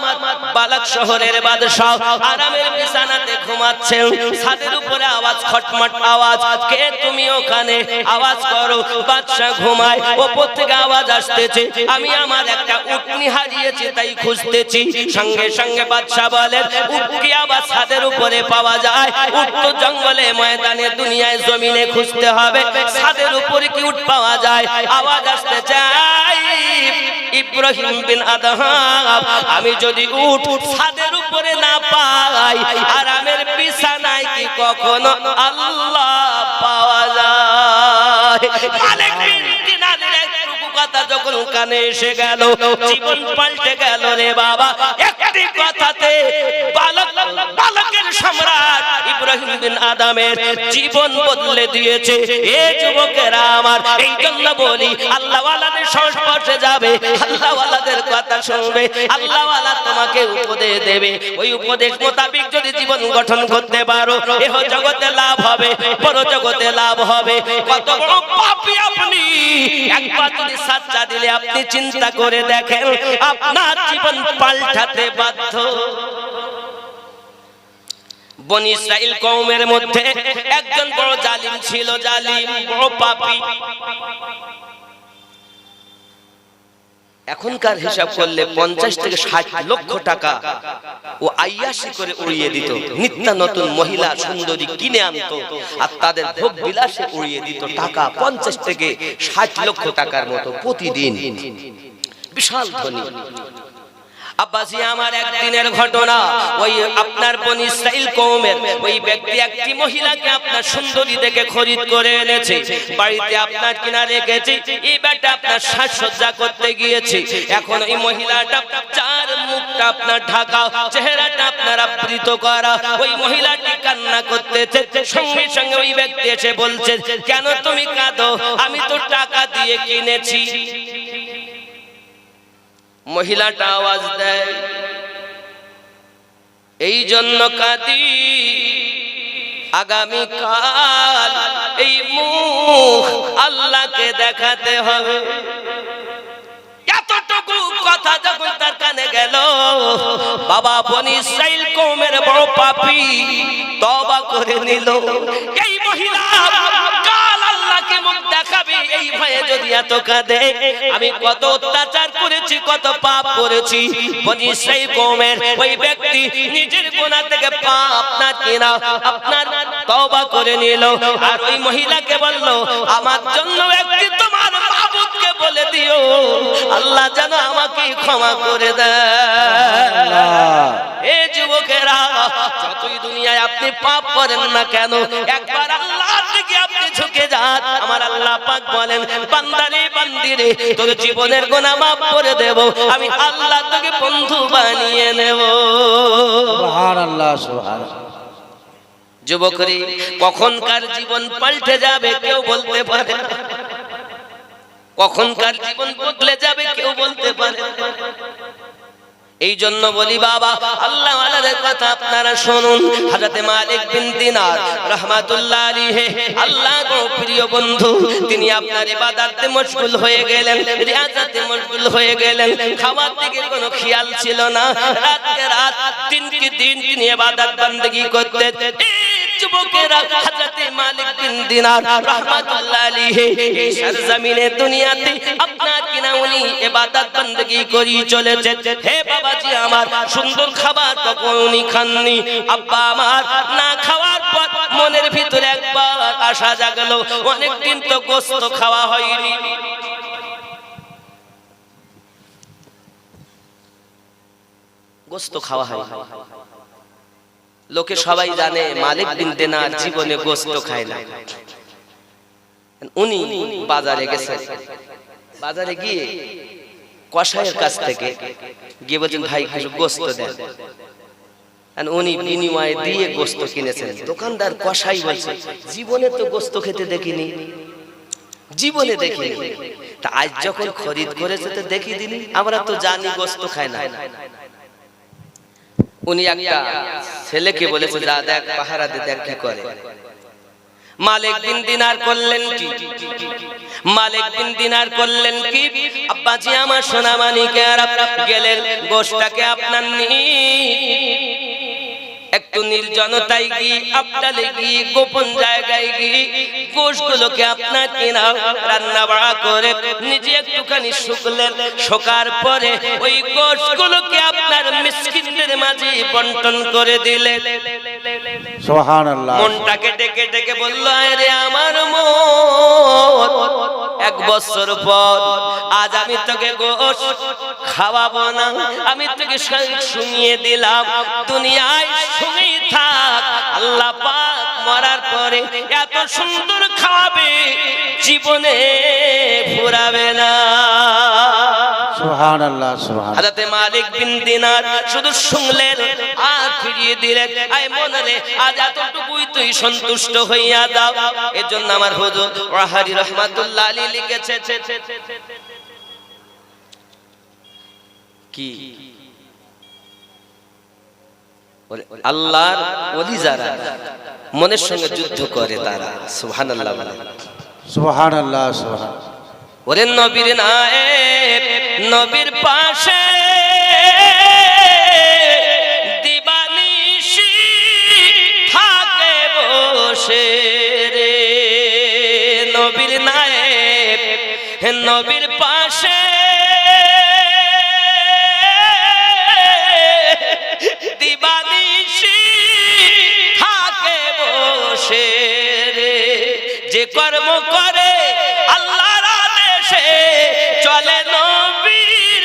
বালাক শহরের বাদশা আরামের বিছানাতে ঘুমাচ্ছেন, ছাদের উপরে আওয়াজ, খটমট আওয়াজ। কে তুমি ওখানে? আওয়াজ করো। বাদশা ঘুমায়, ওপর থেকে আওয়াজ আসতেছে, আমি আমার একটা উটনি হারিয়েছি তাই খুঁজতেছি। সঙ্গে সঙ্গে বাদশা বলেন, উট কি আবার ছাদের উপরে পাওয়া যায়? উট তো জঙ্গলে, ময়দানে, দুনিয়ায়, জমিনে খুঁজতে হবে। ছাদের উপরে কি উট পাওয়া যায়? আওয়াজ আসতে চাই, ইব্রাহিম বিন আদম, আমি যদি উট ছাদের উপরে না পাই, আরামের বিছানায় কি কখনো আল্লাহ পাওয়া যায়? মালিক বিন দিনারের একটুকু কথা যখন কানে এসে গেল, জীবন পাল্টে গেল রে বাবা। একটি কথাতে বালকের সম্রাট ইব্রাহিম বিন আদমের জীবন বদলে দিয়েছে। এ যুবকেরা আমার, এই জন্য বলি, আল্লাহ ওয়ালাদের সংস্পর্শে যাবে, আল্লাহ ওয়ালাদের কথা শুনবে, আল্লাহ ওয়ালা তোমাকে উপদেশ দেবে। ওই উপদেশ মোতাবেক যদি জীবন গঠন করতে পারো, এহ জগতে লাভ হবে, পর জগতে লাভ হবে। কত বড় পাপী আপনি! একবার যদি সাজদা দিলে আপনি চিন্তা করে দেখেন, আপনার জীবন পাল্টাতে বাধ্য। বনি ইসরাইল কওমের মধ্যে একজন বড় জালিম ছিল, জালিম, বড় পাপী। এখনকার হিসাব করলে 50 থেকে 60 লক্ষ টাকা ও আইয়াশি করে উড়িয়ে দিত। নিত্য নতুন মহিলা সুন্দরী কিনে আনতো আর তাদের ভোগ বিলাসে উড়িয়ে দিত টাকা 50 থেকে 60 লক্ষ টাকার মতো প্রতিদিন। বিশাল ধনী। আব্বাজি আমার একদিনের ঘটনা, ওই আপনার বনি ইসরাইল কওমের ওই ব্যক্তি একটি মহিলাকে আপনার সুন্দরী দেখে খরিদ করে এনেছে, বাড়িতে আপনার কিনা রেখেছে। এই বেটা আপনার সাজসজ্জা করতে গিয়েছে। এখন এই মহিলাটা চার মুখটা আপনার ঢাকা, চেহারাটা আপনার আবৃত করা। ওই মহিলাটি কান্না করতেছে। সঙ্গে সঙ্গে ওই ব্যক্তি এসে বলছে, কেন তুমি কাঁদো? আমি তো টাকা দিয়ে কিনেছি। মহিলাটা আওয়াজ দেয়, এই জন্য কাঁদি, আগামীকাল এই মুখ আল্লাহকে দেখাতে হবে। এতটুকু কথা যখন তার কানে গেল, বাবা বনি ইসরাইল কওমের বড় পাপী তওবা করে নিল। এই মহিলা কাল আল্লাহকে মুখ দেখাবে এই ভয়ে যদি এত কাঁদে, আমি কত অত্যাচার করেছি, কত পাপ করেছি। বনি ইসরাইল কওমের ওই ব্যক্তি নিজের গুনাহ থেকে পাপ না কিনা আপনার তওবা করে নিল। আর ওই মহিলাকে বলল, আমার জন্য একটি তোমার মাবুদকে বলে দিও, আল্লাহ যেন আমাকে ক্ষমা করে দেয়। এ যুবকেরা, যতই দুনিয়ায় আপনি পাপ করেন না কেন, একবার আল্লাহর দিকে আপনি ঝুঁকে যান। আমার আল্লাহ পাক বলেন, বান্দারে বান্দিরে, তোর জীবনের গুনাহ মাফ করে দেব, আমি আল্লাহ তোকে বন্ধু বানিয়ে নেব। সুবহানাল্লাহ, সুবহানাল্লাহ। যুবকরে, কখনকার জীবন পাল্টে যাবে কেউ বলতে পারে না। কখনকার জীবন বদলে যাবে কেউ বলতে পারে না। এই জন্য বলি বাবা, আল্লাহ ওয়ালাদের কথা আপনারা শুনুন। হযরত মালিক বিন দিনার রাহমাতুল্লাহ আলাইহি, আল্লাহর প্রিয় বন্ধু, তিনি আপনার ইবাদতে মশগুল হয়ে গেলেন, রিয়াজতে মশগুল হয়ে গেলেন। খাওয়ার দিকে কোনো খেয়াল ছিল না। রাতকে রাত, দিনকে দিন তিনি ইবাদত বندگی করতেন। যুবকেরা, হযরত মালিক বিন দিনার রাহমাতুল্লাহ আলাইহি এই সরজমিনে দুনিয়াতে আপনার কিনা উনি ইবাদত বندگی করি চলেছে। হে বাবাজি আমার, সুন্দর খাবার কখন উনি খাননি। আব্বা আমার না খাওয়ার পর মনের ভিতরে একবার আশা জাগলো, অনেকদিন তো গোশত খাওয়া হয়নি। গোশত খাওয়া হয়, লোকে সবাই জানে মালিক বিন দিনার জীবনে গোশত খায় না। উনি বাজারে গেছেন, বাজারে গিয়ে কসাইয়ের কাছ থেকে গিয়ে বলছেন, ভাই কিছু গোশত দেন। উনি বিনিময়ে দিয়ে গোশত কিনেছেন। দোকানদার কসাই বলছে, জীবনে তো গোশত খেতে দেখিনি। জীবনে দেখিনি। তা আজ যখন খরিদ করেছে তো দেখি দিনি, আমরা তো জানি গোস্ত খায় না। উনি একটা ছেলেকে বলেছে, যা দেখ পাহারা দে, দেখ কি করে। মালিক বিন দিনার করলেন কি? মালিক বিন দিনার করলেন কি? আব্বাজি আমার সোনা মানিকের, গেলেন গোশটাকে আপনার একটু নির্জনতায় গিয়ে, আপনারে গিয়ে, গোপন জায়গায় গিয়ে গোশগুলোকে আপনার কিনা রান্না বাড়া করে নিজে একটুখানি শুকলেন। শোকার পরে ওই গোশগুলোকে আপনার মিসকিনদের মাঝে বন্টন করে দিলেন। সুবহানাল্লাহ। মনটাকে ডেকে ডেকে বলল, আরে আমার মন, 1 বছর পর আজ আমি তোকে গোশ খাওয়াবো না, আমি তোকে শুনিয়ে দিলাম, দুনিয়ায় শুনেই থাক। আল্লাহ পাক মরার পরে এত সুন্দর খাবে, জীবনে ফুরাবে না। সুবহানাল্লাহ সুবহানাল্লাহ। হযরত মালিক বিন দিনার শুধু শুনলেন আর ফিরিয়ে দিলেন, আয় মনরে আজ এতটুকুই তুই সন্তুষ্ট হইয়া দাও। এজন্য আমার হুজুর ওয়াহারি রহমাতুল্লাহ আলাইহি লিখেছে কি, আল্লাহর ওলি যারা মনের সঙ্গে যুদ্ধ করে তারা সুবহানাল্লাহ বলে। সুবহানাল্লাহ সুবহানাল্লাহ। ওরে নবীর নায়েব, নবীর পাশে দিবানিশি থাকে বসে রে। নবীর নায়েব, নবীর পাশে দিবানিশি থাকে বসে রে। যে কর্ম করে আল্লাহর আদেশে চলে নবীর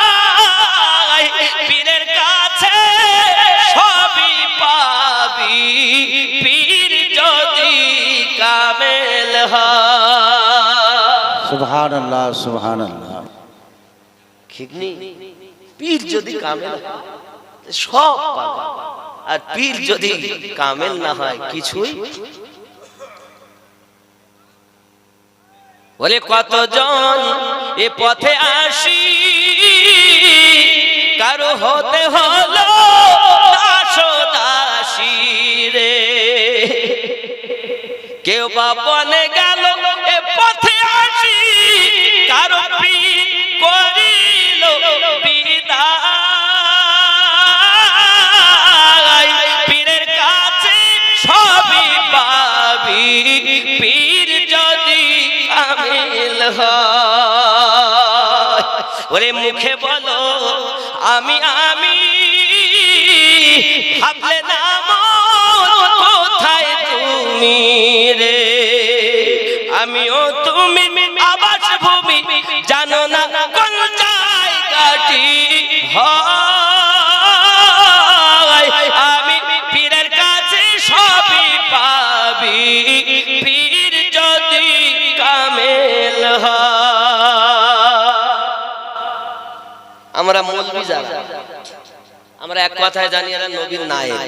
ইশারায়, পীরের কাছে সবই পাবি, পীর যদি কামেল হয়। সুবহানাল্লাহ সুবহানাল্লাহ। ঠিকনি, পীর যদি কামেল হয় সব পাবে, আর পীর যদি কামেল না হয় কিছুই। বলে কতজন এ পথে আসি, কারো হতে হলো দাসী রে। কেউ বা বনে গেল এ পথে আসি, কারো পীর করিল বিদায়, পীরের কাছে সবই পাবি, পীর যদি কামিল হয়। ওরে মুখে বলো আমি আমি, ভাবলে না কোথায় তুমি রে। আমিও তুমি আবাস ভূমি, জানো না কোন জায়গাটি হয়। আমি পীরের কাছে সবই পাবি, পীর যদি কামেল হয়। আমরা মৌলবি যারা, আমরা এক কথায় জানি এরা নবীর নায়েব।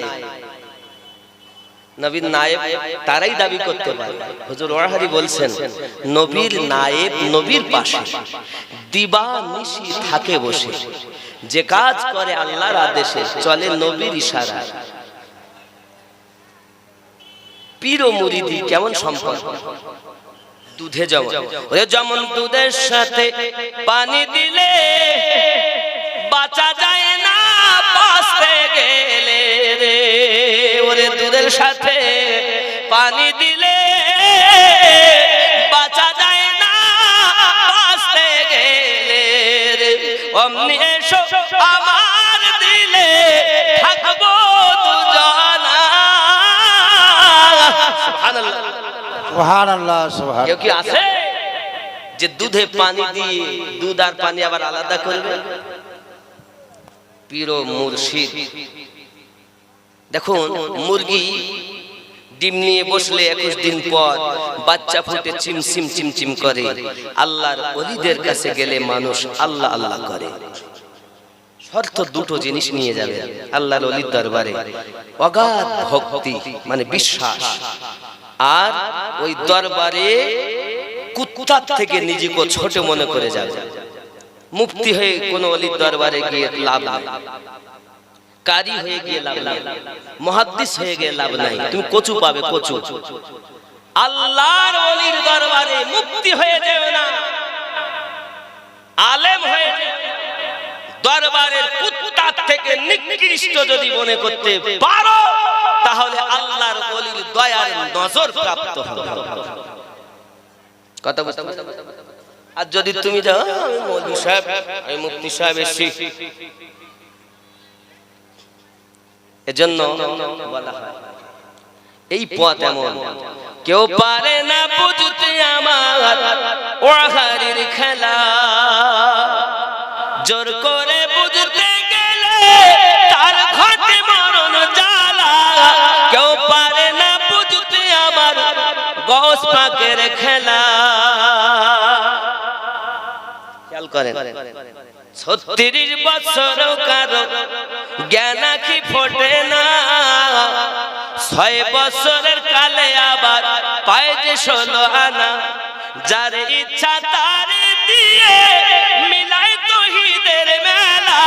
নবীর নায়েব তারাই দাবি করতে পারে। হুজুর ওয়াহারি বলছেন, নবীর নায়েব নবীর পাশে দিবানিশি থাকে বসে, যে কাজ করে আল্লাহর আদেশে চলে নবীর ইশারায়। পীর ও মুরিদি কেমন সম্পর্ক? দুধে যেমন, ওরে যেমন দুধের সাথে পানি দিলে বাঁচা যায় না বাঁচতে গেলে রে। ওরে দুধের সাথে পানি দিলে বাঁচা যায় না বাঁচতে গেলে রে। অমনি এসো আমার দিলে থাকবো দুজনা। সুবহানাল্লাহ সুবহানাল্লাহ সুবহানাল্লাহ। কেউ কি আছে যে দুধে পানি দিয়ে দুধ আর পানি আবার আলাদা করবে? পীর ও মুর্শিদ। দেখুন, মুরগি ডিম নিয়ে বসলে 21 দিন পর বাচ্চা ফুটে চিমচিম চিমচিম করে। আল্লাহর ওলিদের কাছে গেলে মানুষ আল্লাহ আল্লাহ করে। শর্ত দুটো জিনিস নিয়ে যাবে আল্লাহর ওলির দরবারে, অগাধ ভক্তি মানে বিশ্বাস, আর ওই দরবারে কুত্তার থেকে নিজেকে ছোট মনে করে যাবে। মুফতি হয়ে কোন ওলির দরবারে গিয়ে লাভ নাই, কারি হয়ে গিয়ে লাভ নাই, মুহাদ্দিস হয়ে গিয়ে লাভ নাই, তুমি কচু পাবে কচু। আল্লাহর ওলির দরবারে মুফতি হয়ে যেও না, আলেম হয়ে যেও। দরবারের কুত্তার থেকে নিকৃষ্ট যদি মনে করতে পারো তাহলে আল্লাহর ওলির দয়ার নজর প্রাপ্ত হবে। কথা বুঝতে পারছো? আর যদি তুমি যাও আমি মৌলভী সাহেব, আমি মুফতি সাহেব এসেছি, এজন্য বলা হয় এই পথ এমন কেউ পারে না বুঝতে আমার ওয়াহারির খেলা, জোর করে বুঝতে গেলে তার ঘটে মরণ জ্বালা। কেউ পারে না বুঝতে আমার গৌস পাকের খেলা। খেয়াল করেন ৩৬ বছর কারো জ্ঞান আঁখি ফোটে না, ৬ বছরের কালে আবার পায় যে ১৬ আনা। যার ইচ্ছা তার দিয়ে মিলাই তৌহিদের মেলা।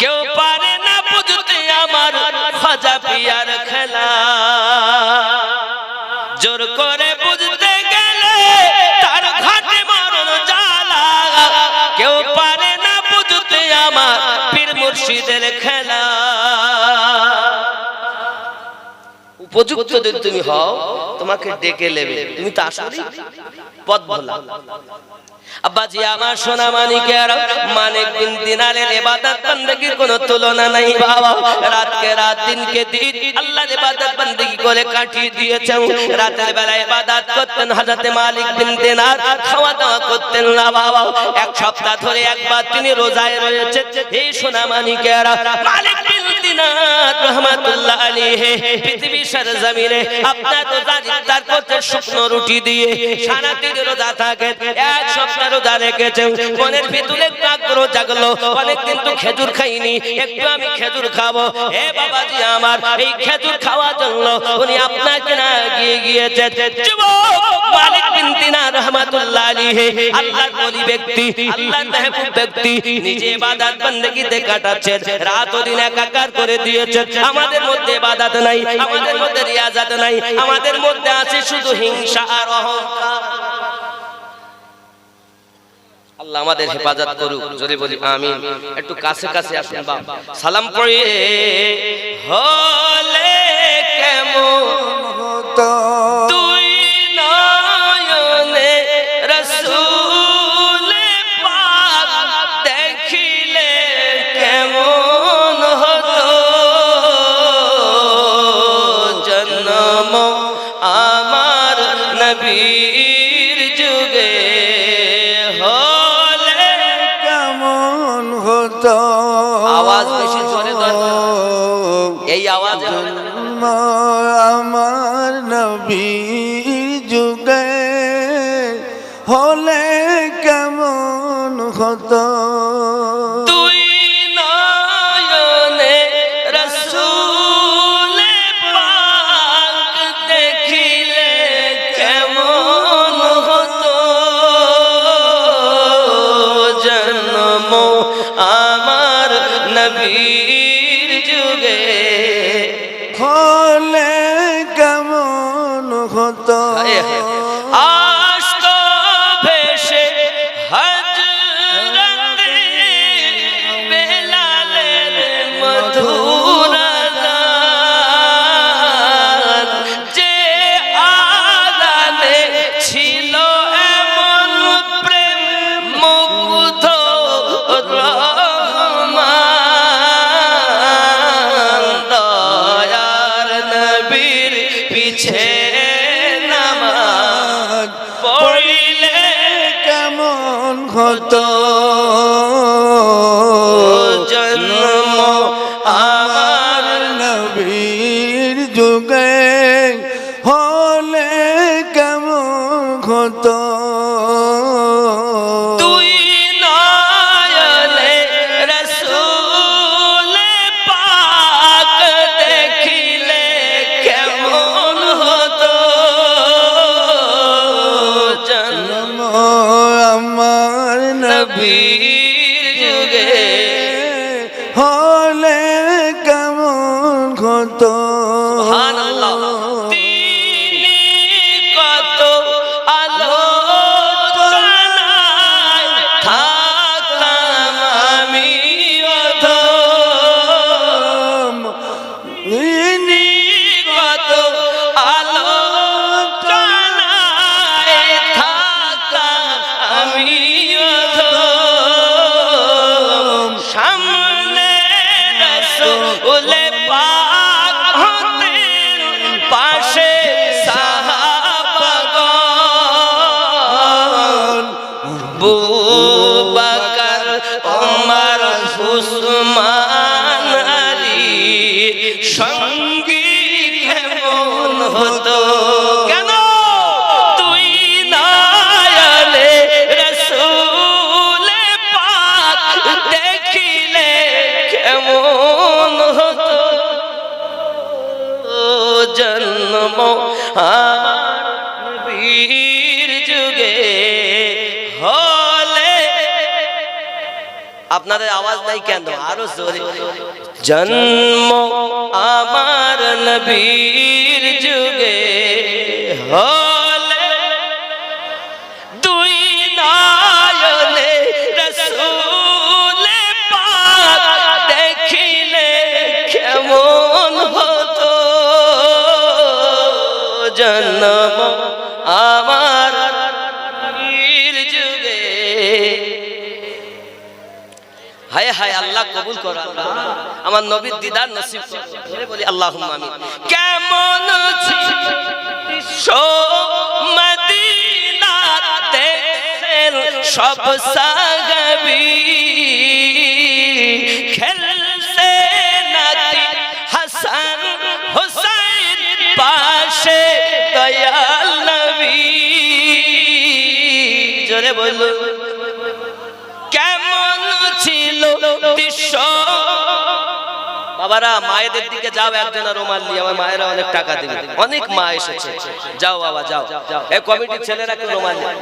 কেউ পারে না বুঝতে আমার খাজা পিয়ার খেলা, জোর করে বুঝতে গেলে তার ঘাটে মরণ জ্বালা। কেউ পারে না বুঝতে আমার পীর মুর্শিদের খেলা। উপযুক্ত যদি তুমি হও তোমাকে ডেকে নেবে, তুমি তো আসলে পথ ভোলা। আব্বাজি আমার সোনা মানিকের মানিক বিন দিনারের ইবাদত বندگির কোনো তুলনা নাই বাবা। রাতকে রাত দিনকে দিন আল্লাহর ইবাদত বندگি করে কাটিয়ে দিয়েছেন। রাতের বেলা ইবাদত করতেন হযরত মালিক বিন দিনার, খাওয়া দাওয়া করতেন না বাবা। এক সপ্তাহ ধরে একবার তিনি রোজায় রয়েছেন। এই সোনা মানিকের মালিক বিন দিনার রহমাতুল্লাহ আলাইহি পৃথিবীর সরজমিনে আপনার রোজা ইফতার করতে শুকনো রুটি দিয়ে সারা দিন রোজা থাকে। এক সপ্তাহ রোজা রেখেছেন, মনের ভিতরে আগ্রহ জাগলো, অনেকদিন তো খেজুর খাইনি, একটু আমি খেজুর খাবো। হে বাবাজি আমার, এই খেজুর খাওয়ার জন্য উনি আপনাকে না গিয়েছেন। যুবক মালিক বিন দিনার রহমাতুল্লাহ আলাইহি আল্লাহর ওলি ব্যক্তি, আল্লাহর মেহবুব ব্যক্তি, নিজে ইবাদত বندگিতে কাটাচ্ছেন, রাত ও দিন একাকার করে দিয়েছেন। আমাদের মধ্যে ইবাদত নাই, আমাদের মধ্যে রিয়াজত নাই, আমাদের মধ্যে আছে শুধু হিংসা আর অহংকার। আল্লাহ আমাদের হেফাজত করুক, জোরে বলি আমিন। একটু কাছে কাছে আসুন বাবা, সালাম পড়ে হলে কেমন হতো তুই নয়নে রাসূল পাক দেখিলে কেমন হতো। জন্ম আমার নবীর যুগে আওয়াজ বেশি জোরে দরকার, এই আওয়াজ আমার নবী যুগে হলে কেমন হতো। তুই নয়নে রাসূল পাক দেখিলে কেমন হতো। জন্ম আমার নবীর যুগে হলে কেমন হতো। আশক ভেসে হযরত বেলালের মধুর আযান, যে আযানে ছিল এমন প্রেম মুগ্ধ রহমান। দয়ার নবীর পিছে নামাজ পড়িলে কেমন হতো। জন্ম আমার নবীর যুগে হলে কেমন হতো। তুই নয়নে রাসূল আমার নবী নবীর যুগে হলে কেমন হতো সুবহানাল্লাহ তিনি কত আলোচনায় থাকতাম আমি অধম তিনি কত আলোচনায় থাকতাম আমি অধম সামনে রাসূল পাক হতেন পাশে সাহাবাগণ আবু বকর ওমর উসমান আলী সঙ্গী কেমন হতো কেন তুই নয়নে রাসূল পাক দেখিলে কেমন হতো জন্ম আমার নবীর যুগে হলে আপনাদের আওয়াজ নাই কেন আরো জোরে জন্ম আমার নবীর যুগে হলে দুই নয়নে রাসূল পাক দেখিলে কেমন হতো জন্ম আমার নবীর যুগে হায় হায় আল্লাহ কবুল করো আল্লাহ আমার নবীর দিদার নসিব করো ধরে বলি আল্লাহুম্মা আমিন কেমন ছিল বিশ্ব মদিনা দেখেন সব সাহাবী খেলছে নাতি হাসান হুসাইন পাশে দয়াল নবী জোরে বলো কেমন ছিল দৃশ্য বাবারা মায়েদের দিকে যাও একজন রুমাল নিয়ে আমার মায়েরা অনেক টাকা দিবে অনেক মা এসেছে যাও বাবা যাও এই কমিটির ছেলেরা একটু রুমাল নিয়ে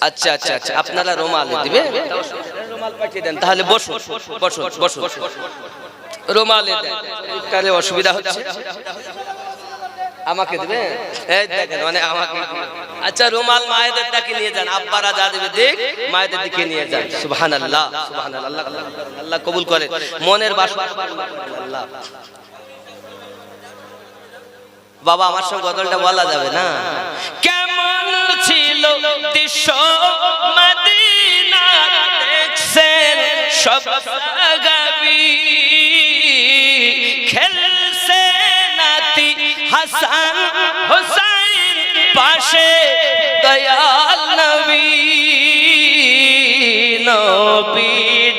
আচ্ছা আচ্ছা আচ্ছা আপনারা রুমাল দিবে রুমাল পাঠিয়ে দেন তাহলে বসুন বসুন বসুন রুমালে দেন তাহলে অসুবিধা হচ্ছে আমাকে দিবে এই দেখেন মানে আমাকে আচ্ছা রুমাল মায়েদের দিকে নিয়ে যান আব্বারা যা দিবে দেখ মায়েদের দিকে নিয়ে যান সুবহানাল্লাহ সুবহানাল্লাহ আল্লাহ কবুল করে মনের বাসনা আল্লাহ বাবা আমার সঙ্গে গজলটা বলা যাবে না কেমন ছিল দৃশ্য মদিনা দেখছেন সব সাহাবী খেলছে নাতি হাসান হুসাইন পাশে দয়াল নবী নবী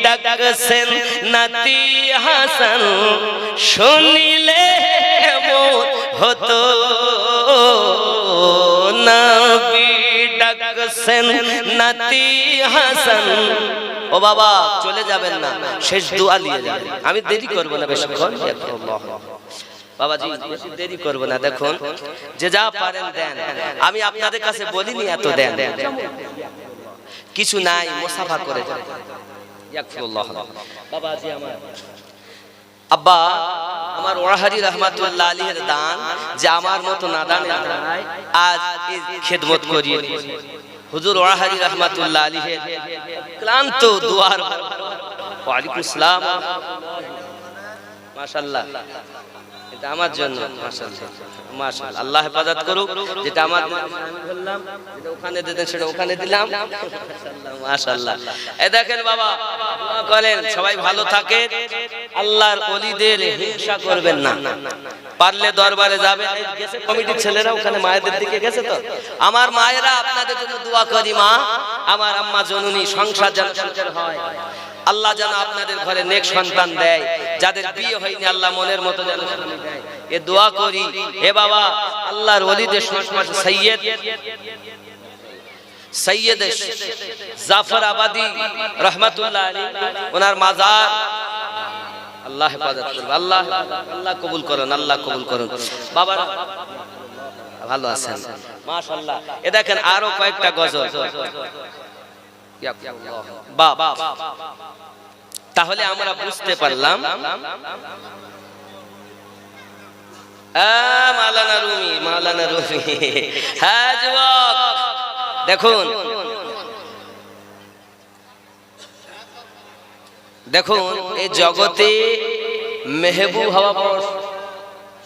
ডাকছেন নাতি হাসান শুনিলে কেমন হতো নবী ডাকছেন নাতি হাসান ও বাবা চলে যাবেন না শেষ দোয়া নিয়ে যাবেন আমি দেরি করব না বেশিক্ষণ বাবাজি বেশি দেরি করব না দেখুন যে যা পারেন দেন আমি আপনাদের কাছে বলিনি এত দেন কিছু নাই মুসাফা করে যান ইয়াকফুল্লাহ বাবাজি আমার আব্বা আমার ওয়াহারি রহমাতুল্লাহ আলাইহির দান যে আমার মতো নাদানের দ্বারাই আজ এই খেদমত করিয়ে হুজুর ওয়াহারি রহমাতুল্লাহ আলাইহির ক্লান্ত দুয়ার ওয়া আলাইকুম আসসালাম মাশাআল্লাহ এটা আমার জন্য মাশাআল্লাহ মাশাআল্লাহ আল্লাহ হেফাজত করুক যেটা আমার বললাম যেটা ওখানে দিতেন সেটা ওখানে দিলাম মাশাআল্লাহ মাশাআল্লাহ এই দেখেন বাবা দোয়া করেন সবাই ভালো থাকে আল্লাহর ওলিদের হিংসা করবেন না পারলে দরবারে যাবেন এই গেছে কমিটির ছেলেরা ওখানে মায়েদের দিকে গেছে তো আমার মায়েরা আপনাদের জন্য দোয়া করি মা আমার আম্মা জননী সংসার যেন সুখের হয় আল্লাহ যেন আপনাদের ঘরে নেক সন্তান দেয় যাদের বিয়ে হয়নি আল্লাহ মনের মতো যেন স্বামী দেয় এ দোয়া করি হে বাবা আল্লাহর ওলিদের সংস্পর্শ সৈয়দ জাফর আবাদি রহমাতুল্লাহ আলাইহি ওনার মাজার আল্লাহ হেফাজত করবে আল্লাহ আল্লাহ কবুল করুন আল্লাহ কবুল করুন বাবা ভালো আছেন মাশাআল্লাহ। এ দেখেন আরো কয়েকটা গজল। বাহ, তাহলে আমরা বুঝতে পারলাম মাওলানা রুমি, মাওলানা রুমি। হ্যাঁ যুবক, দেখুন দেখুন এই জগতে মেহবুব হওয়া বড়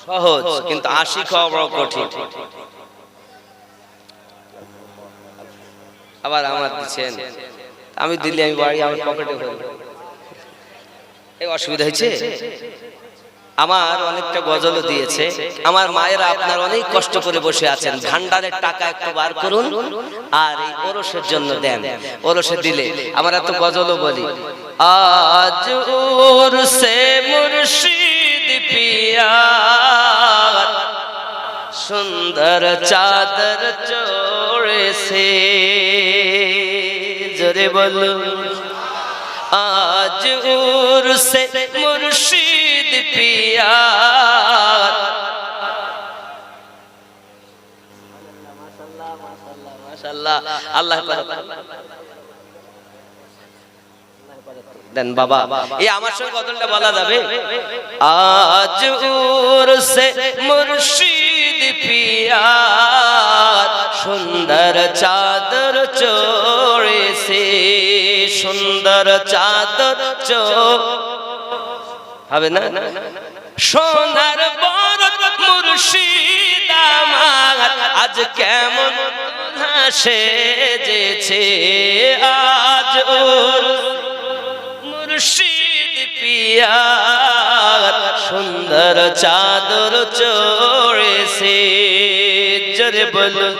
সহজ, কিন্তু আশিক হওয়া বড় কঠিন। আবার আমার দিচ্ছেন, আমি দিল্লি, আমি বাড়ি, আমার পকেটে হয়ে এই অসুবিধা হয়েছে। আমার অনেকটা গজলও দিয়েছে। আমার মায়েরা আপনার অনেক কষ্ট করে বসে আছেন, ভান্ডারের টাকা একটু বার করুন আর এই ওরসের জন্য দেন। ওরসে দিলে আমার এত গজলও বলি। আজ ওরসে মুর্শিদ পিয়া সুন্দর চাদর চড়েছে, জোরে বলুন। আজ উরসে মুর্শিদ পিয়া মাশাআল্লাহ, আল্লাহ দেন বাবা। এই আমার সঙ্গে গজলটা বলা যাবে? আজ উরসে মুর্শিদ পিয়া সুন্দর চাদর চড়েছে, সুন্দর চাদর হবে না? সোনার বরত মুর্শিদ আমার আজ কেমন সেজেছে, আজ ওর মুর্শিদ পিয়া সুন্দর চাদর চড়েছে, জোরে বলুন।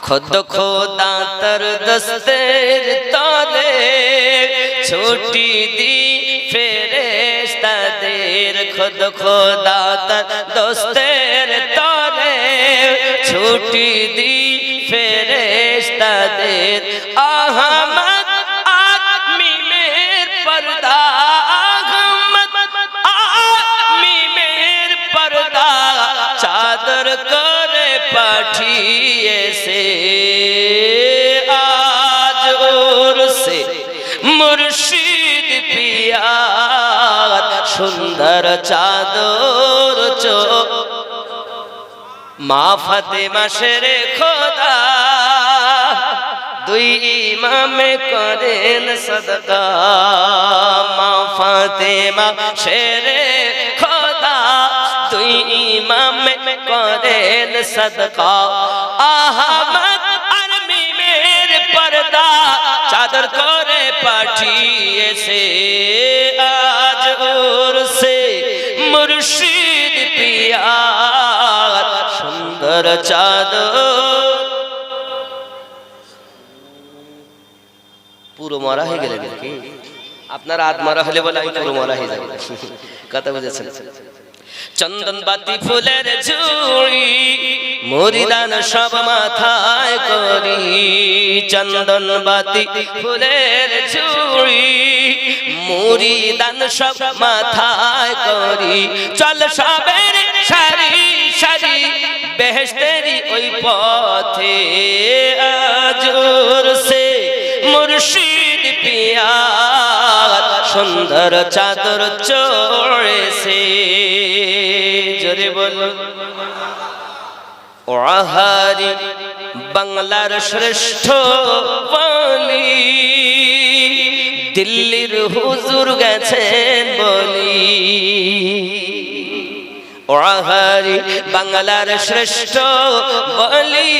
খুদ খোদা তর দস্তের তলে ছুটি দি ফেরেশতাদের, খুদ খোদা তর দস্তের তলে ছুটি দি ফেরেশতাদের। আহমদ আদমিমের পর্দা, আহমদ আদমিমের পর্দা চাদর করে পাঠিয়েছে, আজ ওরসে মুর্শিদ পিয়া সুন্দর চাদর মা ফাতেমা শেরে খোদা দুই ইমামে করেন সদকা, মা ফাতেমা শেরে খোদা দুই ইমামে করেন সদকা। আহমদ আরমিমের পর্দা চাদর করে পাঠিয়েছে, আজ ওরসে মুর্শিদ পিয়া সুন্দর চাদর। পুরো মরা হয়ে গেলেন নাকি? আপনার আধ মারা হলে বলে আমি পুরো মরা হয়ে যাবে, কথা বুঝেছেন? চন্দন বাতি ফুলের ঝুড়ি মুরিদান সব মাথায় করি, চন্দন বাতি ফুলের ঝুড়ি মুরিদান সব মাথায় করি, চল সবের সারি সারি বেহেশতেরি ওই পথে, আজ ওরসে মুর্শিদ পিয়া সুন্দর চাদর চড়েছে, জোরে বলো। ওয়াহারি বাংলার শ্রেষ্ঠ ওয়ালি দিল্লির হুজুর গেছেন বলি, ওয়াহারি বাংলার শ্রেষ্ঠ ওয়ালি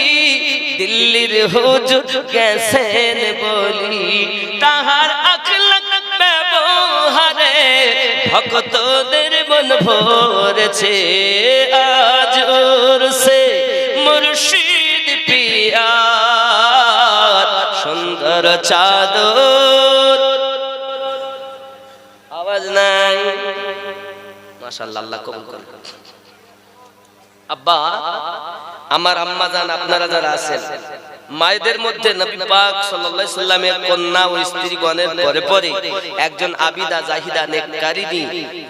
দিল্লির হুজুর গেছেন বলি, তাহার আখলাক ব্যবহারে ভক্তদের মন ভরেছে, আজ ওরসে মুর্শিদ পিয়া সুন্দর চাদর। আওয়াজ নাই, মাশাআল্লাহ, আল্লাহ কবুল করুন। আব্বা আমার আম্মা জান আপনারা যারা আছেন মায়েদের মধ্যে নবী পাক সাল্লাল্লাহু আলাইহি সাল্লামের কন্যা ও স্ত্রীগণের পরে পরে একজন আবিদা জাহিদা নেককারিনী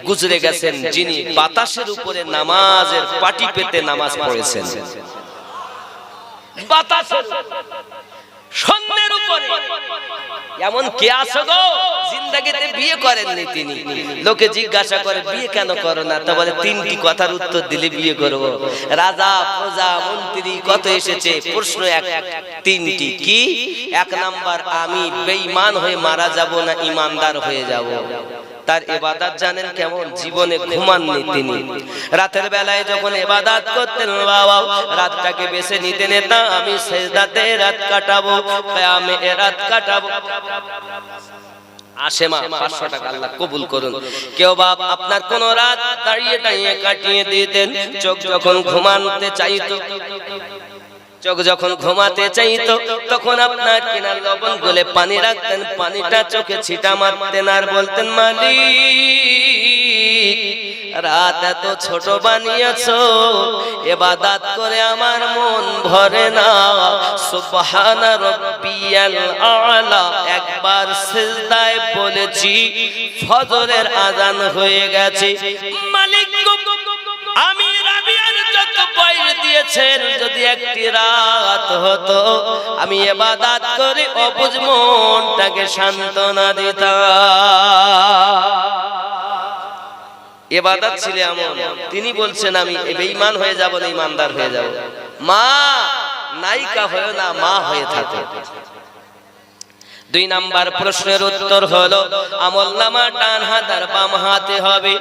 গুজরে গেছেন, যিনি বাতাসের উপরে নামাজের পাটি পেতে নামাজ পড়েছেন। বাতাসের সন্ধ্যের উপরে এমন কে আছে গো জিন্দেগিতে বিয়ে করেননি তিনি? লোকে জিজ্ঞাসা করে বিয়ে কেন করো না? তা বলে তিনটি কথার উত্তর দিলে বিয়ে করব। রাজা প্রজা মন্ত্রী কত এসেছে, প্রশ্ন এক তিনটি। কি? এক নাম্বার, আমি বেঈমান হয়ে মারা যাব না ঈমানদার হয়ে যাব। তার ইবাদত জানেন কেমন? জীবনে ঘুমাননি তিনি। রাতের বেলায় যখন ইবাদত করতেন, বাবা রাতটাকে বেছে নিতে নেতা, আমি সিজদাতে রাত কাটাবো, কিয়ামে রাত কাটাবো। আসে মা 500 টাকা আল্লাহ কবুল করুন। কেউ বাপ আপনার কোন রাত দাঁড়িয়ে দাঁড়িয়ে কাটিয়ে দিতেন। চোখ যখন ঘুমাতে চাইতো, চোখ যখন ঘুমাতে চাইতো, তখন আপনার কিনার লবণ গলে পানি রাখতেন, পানিটা চোখে ছিটা মারতেন আর বলতেন, মালিক রাত এত ছোট বানিয়েছো, ইবাদত করে আমার মন ভরে না। সুবহানা রাব্বিয়াল আলা একবার সিজদায় বলেছি, ফজরের আযান হয়ে গেছে। মালিক আমি রাবিয়ার যত পয়সা দিয়েছেন, যদি একটি রাত হতো আমি ইবাদত করে অবুঝ মনটাকে সান্ত্বনা দিতাম। ইবাদত ছিল এমন, তিনি বলছেন আমি বেঈমান হয়ে যাব না ঈমানদার হয়ে যাব। মা নায়িকা হয়ে না, মা হয়ে থাকে। 2 নাম্বার প্রশ্নের উত্তর হলো আমলনামা ডান হাত আর বাম হাতে হবে।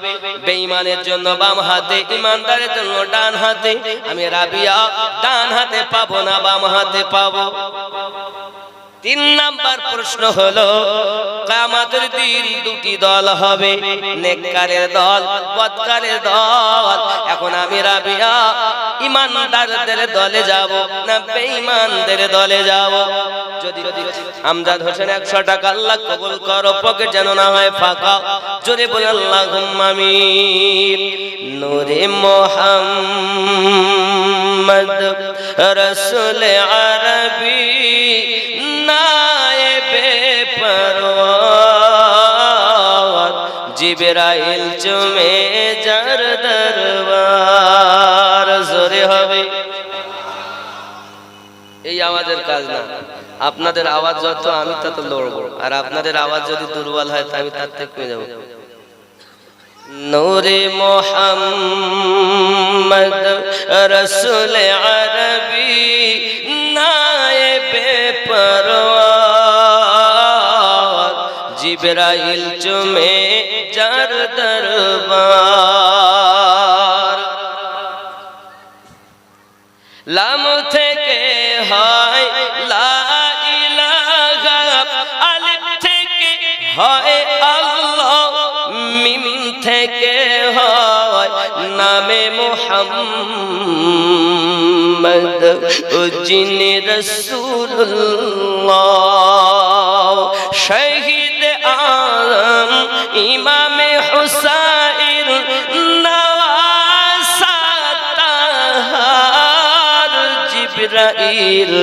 বেঈমানের জন্য বাম হাতে, ঈমানদারের জন্য ডান হাতে। আমি রাবিয়া ডান হাতে পাবো না, বাম হাতে পাবো। 3 নাম্বার প্রশ্ন হলো কিয়ামতের দিন দুটি দল হবে, নেককারের দল, বদকারের দল। এখন আমি রাবিয়া ঈমানদারদের দলে যাব না বেঈমানদের দলে যাব? যদি আমজাদ হোসেন 100 টাকা আল্লাহ কবুল করো, পকেট যেন না হয় ফাঁকা। জোরে বলে আল্লাহুম্মা আমিন। নূরে মুহাম্মদ রাসূল আরবি নায়েবে পরওয়ার, জিবরাইল চুমে যার দরবার। জোরে হবে। এই আওয়াজের কাজ না, আপনাদের আওয়াজ যত আমি তত লড়বো, আর আপনাদের আওয়াজ যদি দুর্বল হয় তা আমি তার থেকে কমে যাবো। নূরে মুহাম্মদ রাসূল আরবি নায়েবে পরওয়ার, জিবরাইল চুমে যার দরবার। লাম থেকে হয় লা ইলাহা, আলিফ থেকে হয় আল্লাহ, মিম থেকে হয় নামে মুহাম্মদ, ও যিনি রাসূলুল্লাহ। শহীদ আযম ইমামে হুসাইন জিবরাইল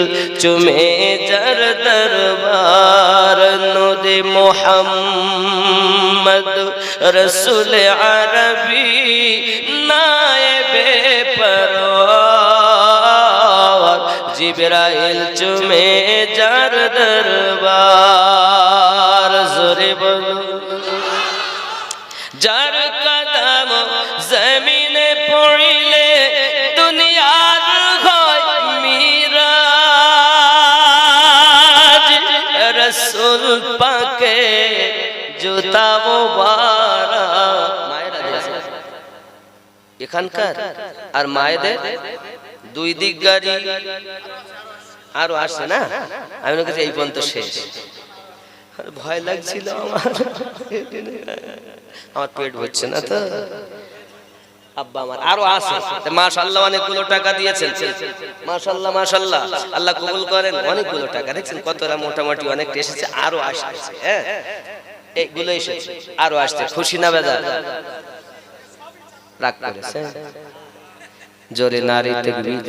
চুমে যার দরবার। নূরে মুহাম্মদ রাসূল আরবি নায়েবে পরওয়ার, জিবরাইল চুমে যার দরবার। জোরে বলো। যার কদম জমিনে পড়িলে দুনিয়ার হয় মিরাজ, রাসূল পাকে জুতা মুবারক। মায়েরা এখানকার আর মায়েদের 2 দিক গাড়ি আরো আসে না, আমি মনে করছি এই পর্যন্ত শেষ। ভয় লাগছিল আমার পেট ভরছে না তো। আব্বা আমার আরো আছে, মাশাআল্লাহ অনেকগুলো টাকা দিয়েছেন। মাশাআল্লাহ মাশাআল্লাহ, আল্লাহ কবুল করেন। অনেকগুলো টাকা দেখছেন কতটা মোটামুটি অনেক এসেছে, আরো আসছে। হ্যাঁ এইগুলো এসেছে, আরো আসছে। খুশি না বেজার? রাগ করেছে? জোরে নারে তাকবীর,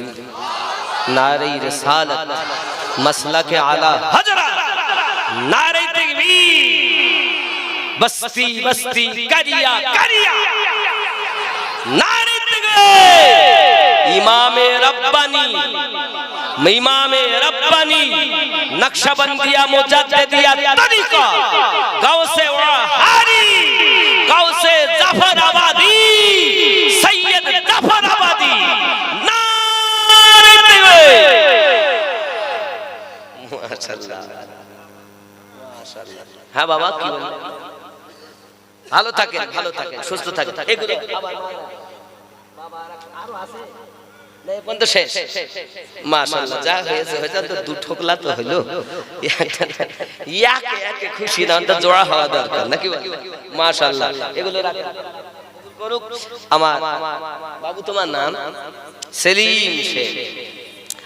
নারে রিসালাত। মাসলাকে আলা হযরত নারে তাকবীর বস্তি বস্তি কারিয়া কারিয়া নারে তাকবীর ইমামে রব্বানি নকশবন্দিয়া মুজাদ্দিদিয়া তরিকা গাউসে ওয়াহারি গাউসে জাফরাবাদী সৈয়দ জাফরাবাদী নারে তাকবীর মাশাআল্লাহ মাশাআল্লাহ। হ্যাঁ বাবা কি বলেন? ভালো থাকেন সুস্থ থাকেন। এগুলো আবার বাবা আরো আছে না? এই পর্যন্ত শেষ। মাশাআল্লাহ যা হয়েছে হয়েছে, তো দু ঠোকলা তো হলো, একে খুশি না তো জোড়া হওয়া দরকার নাকি বল? মাশাআল্লাহ এগুলো রাখেন করুক। আমার বাবু তোমার নাম সেলিম শেখ,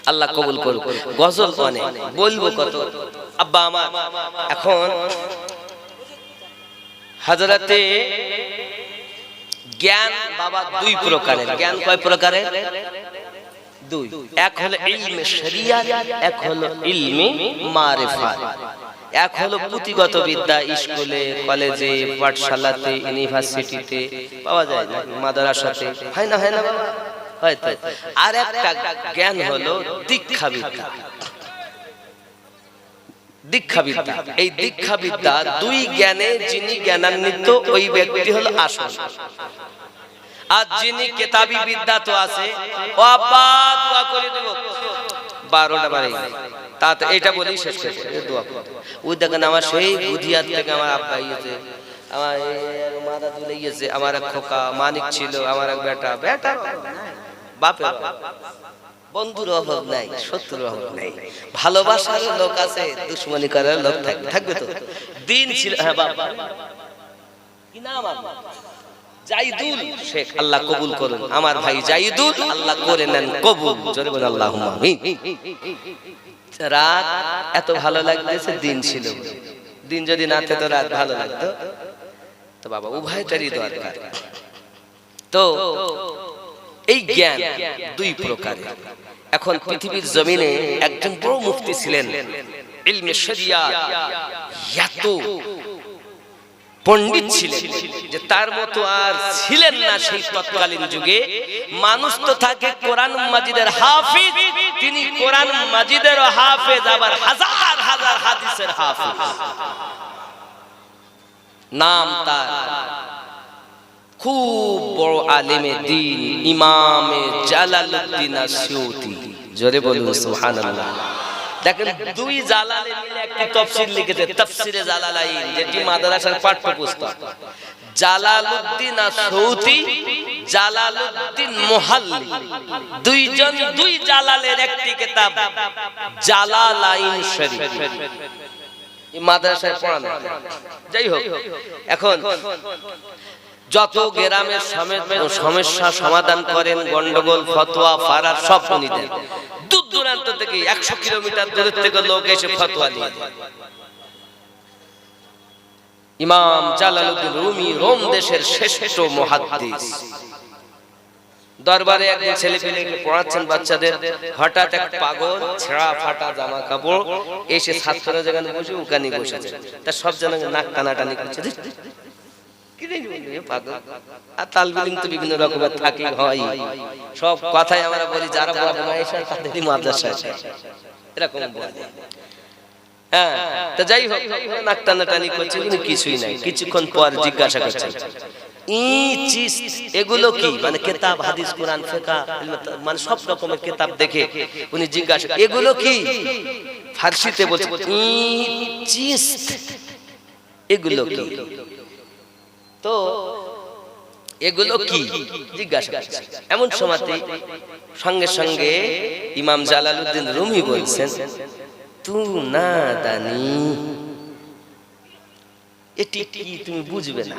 আল্লাহ কবুল করুক। গজল অনেক বলবো কত আব্বা আমার। এখন হযরতে জ্ঞান বাবা দুই প্রকারের। জ্ঞান কয় প্রকারের? দুই। এক হলো ইলমে শরিয়াত, এক হলো ইলমে মারিফাত। এক হলো পুঁথিগত বিদ্যা, স্কুলে কলেজে পাঠশালাতে ইউনিভার্সিটিতে পাওয়া যায় না, মাদ্রাসাতে হয় না বাবা? হয়তো। আর একটা জ্ঞান হলো দীক্ষা বিদ্যা। দীক্ষা বিদ্যা, এই দীক্ষা বিদ্যা দুই জ্ঞানে যিনি জ্ঞানান্বিত ওই ব্যক্তি হলো আসল। আর যিনি কিতাবী বিদ্যা তো আছে, ও আব্বা দোয়া করে দেব 12টা বারে তাতে এটা বলেই শেষ করে দোয়া করতে। ওই দেখেন আমার সেই বুধিয়াত থেকে আমার আব্বা ইয়েছে, আমার মাথা তুলে গিয়েছে, আমার এক খোকা মানিক ছিল, আমার এক বেটা বাপের বন্ধুর অভাব নাই, শত্রুর অভাব নাই, ভালোবাসার লোক আছে, দুশ্মনী করার লোক থাকবে তো। দিন ছিল। হ্যাঁ বাবা কি নাম আপনার? জাইদুল শেখ, আল্লাহ কবুল করুন। আমার ভাই জাইদুল, আল্লাহ করে নেন কবুল। জোরে বলেন আল্লাহুম্মা আমিন। রাত এত ভালো লাগতেছে, দিন ছিল। দিন যদি না থাকতো রাত ভালো লাগতো তো বাবা উভয়টারই দরকার। তো এই জ্ঞান দুই প্রকারের। এখন পৃথিবীর জমিনে একজন বড় মুফতি ছিলেন, ইলমে শরিয়াত এত পণ্ডিত ছিলেন যে তার মতো আর ছিলেন না সেই তৎকালীন যুগে। মানুষ তো থাকে কোরআন মাজিদের হাফিজ, তিনি কোরআন মাজিদের হাফেজ, আবার হাজার হাজার হাদিসের হাফিজ। নাম তার খুব বড় আলেমে দ্বীন ইমামে জালালউদ্দিন আসিউতি। জোরে বলুন সুবহানাল্লাহ। দেখেন দুই জালালে মিলে একটি তাফসীর লিখেছে, তাফসীরে জালালাইন, যেটি মাদ্রাসার পাঠ্যপুস্তক। জালালউদ্দিন আসিউতি, জালালউদ্দিন মুহাল্লি, দুইজন দুই জালালের একটি কিতাব জালালাইন শরীফ। এই মাদ্রাসায় পড়ানো। যাই হোক, এখন যত গ্রামের সমস্যা সমাধান করেন, গন্ডগোল ফতোয়া ফারার সব উনি দেন। দূর দূরান্ত থেকে 100 কিলোমিটার দূর থেকে লোক এসে ফতোয়া দিয়ে দেয়। ইমাম জালালউদ্দিন রুমি রোম দেশের শ্রেষ্ঠ মুহাদ্দিস। দরবারে একদিন ছেলে পেলেকে পড়াচ্ছেন বাচ্চাদের, হঠাৎ এক পাগল ছেঁড়া ফাটা জামা কাপড় এসে ছাত্ররা যেখানে বসে ওখানে বসেছে। তার সব জন নাক টানাটানি করছে, আর তালবিলিং তো বিভিন্ন রকমের থাকে হয়। সব কথাই আমরা বলি যারা বদমাইশ তাদেরই মাদ্রাসা এরকম বলে। হ্যাঁ, তো যাই হোক, নাক টানাটানি করছে, কিন্তু কিছুই নাই। কিছুক্ষণ পর জিজ্ঞাসা করছে, এগুলো কি? মানে কেতাব, হাদিস, কোরআন, ফিকহ, মানে সব রকমের কেতাব দেখে উনি জিজ্ঞাসা, এগুলো কি? ফারসিতে বলছে এগুলো কি? তো এগুলো কি জিজ্ঞাসা করছে। এমন সময়তে সঙ্গে সঙ্গে ইমাম জালালউদ্দিন রুমি বলছেন, তু না দানি, এটি কি তুমি বুঝবে না?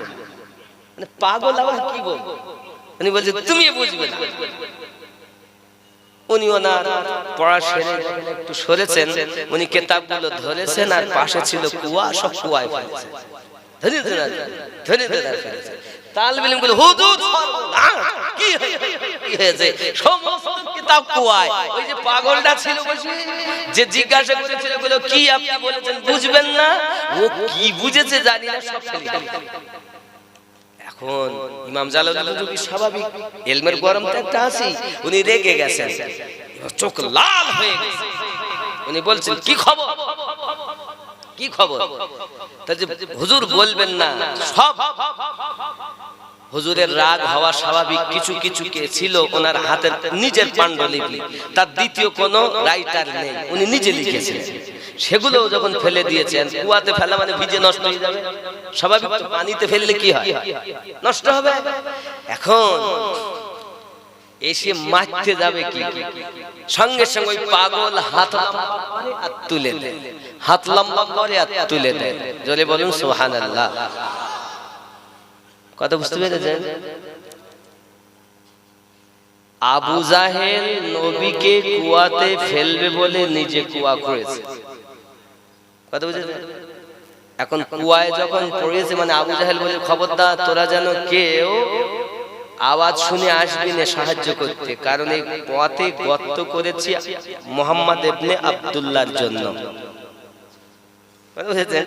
মানে পাগল আবার কি বলবো? উনি বলছে তুমি বুঝবে না। উনি ওনার পড়া সেরে একটু সরেছেন, উনি কেতাবগুলো ধরেছেন, আর পাশে ছিল কুয়া, সব কুয়ায় ফেলেছেন। তালবে ইলম গুলো হুজুর কি হয়েছে সমস্ত কিতাব কুয়ায় ওই যে পাগলটা ছিল বসে যে জিজ্ঞাসা করেছিল বলে কি আপনি বলেছেন বুঝবেন না ও কি বুঝেছে জানি না সব ফেলে এখন ইমাম জালালউদ্দিন রুমি স্বাভাবিক ইলমের গরম তো একটা আছে উনি রেগে গেছেন চোখ লাল হয়ে গেছে উনি বলছেন কি খবর কি খবর তাই যে হুজুর বলবেন না সব হুজুরের রাগ হওয়া স্বাভাবিক কিছু কিছু কে ছিল ওনার হাতের নিজের পাণ্ডুলিপি তার দ্বিতীয় কোনো রাইটার নেই উনি নিজে লিখেছেন সেগুলো যখন ফেলে দিয়েছেন কুয়াতে ফেলা মানে ভিজে নষ্ট হয়ে যাবে স্বাভাবিক পানিতে ফেললে কি হয় নষ্ট হবে এখন এসে মারতে যাবে কি সঙ্গে সঙ্গে ওই পাগল হাত তুলে দেয় হাত লম্বা করে আর তুলে দেয় জোরে বলুন সুবহানাল্লাহ কথা বুঝতে পেরেছেন আবু জাহেল নবীকে কুয়াতে ফেলবে বলে নিজে কুয়া করেছে কথা বুঝেছেন এখন কুয়ায় যখন পড়েছে মানে আবু জাহেল বলে খবরদার তোরা যেন কেউ আওয়াজ শুনে আসবি না সাহায্য করতে কারণ এই কুয়াতে গর্ত করেছি মুহাম্মদ ইবনে আব্দুল্লাহর জন্য কথা বুঝেছেন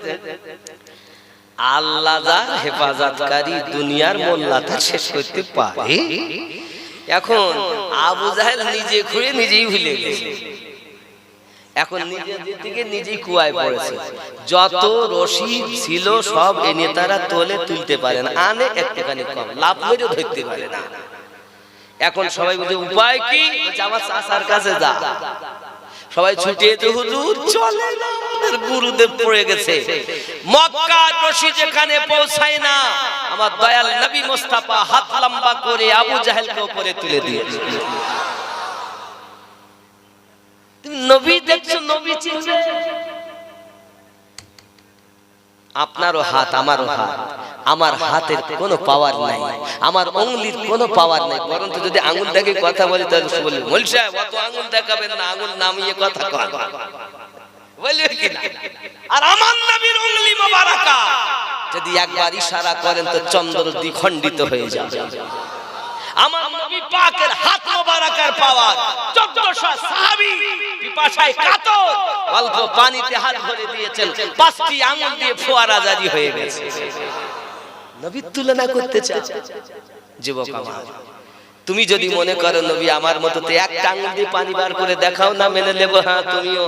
আল্লাহ যার হেফাজতকারী দুনিয়ার মোল্লাটা শেষ করতে পারে এখন আবু জাহেল নিজে খুঁড়ে নিজেই ভুলে গেছে এখন নিজের দিকে নিজেই কুয়ায় পড়েছে যত রশি ছিল সব এনে তারা তোলে তুলতে পারে না আনে একটুখানি কম লাভ মেরে ধরতে পারে না এখন সবাই বলছে উপায় কি আমার চাচার কাছে যা সবাই ছুটে যেতে হুজুর চলে না গুরুদেব পড়ে গেছে মক্কার রশি যেখানে পৌঁছায় না আমার দয়াল নবী মুস্তাফা হাত লম্বা করে আবু জাহেলকে উপরে তুলে দিয়েছে তুমি নবী দেখছো নবী চিনবে আপনারও হাত আমারও হাত আমার হাতের কোনো পাওয়ার নাই আমার আঙ্গুলের কোনো পাওয়ার নাই বরং যদি আঙ্গুল দেখে কথা বলি তাহলে বলি মোল সাহেব অত আঙ্গুল দেখাবেন না আঙ্গুল নামিয়ে কথা কয় বলবে কি না আর আমার নবীর আঙ্গুলি মোবারকা যদি একবার ইশারা করেন তো চন্দ্র দ্বিখণ্ডিত হয়ে যাবে আমার নবী পাকের হাত মোবারকের পাওয়ার 1400 সাহাবী পিপাসায় কাতর অল্প পানিতে হাত ভরে দিয়েছেন 5টি আঙ্গুল দিয়ে ফোয়ারা জারি হয়ে গেছে নবীর তুলনা করতে চাও যুবক আমার তুমি যদি মনে করো নবী আমার মতো তো একটা আঙ্গুল দিয়ে পানি বার করে দেখাও না মেনে নেব হ্যাঁ তুমিও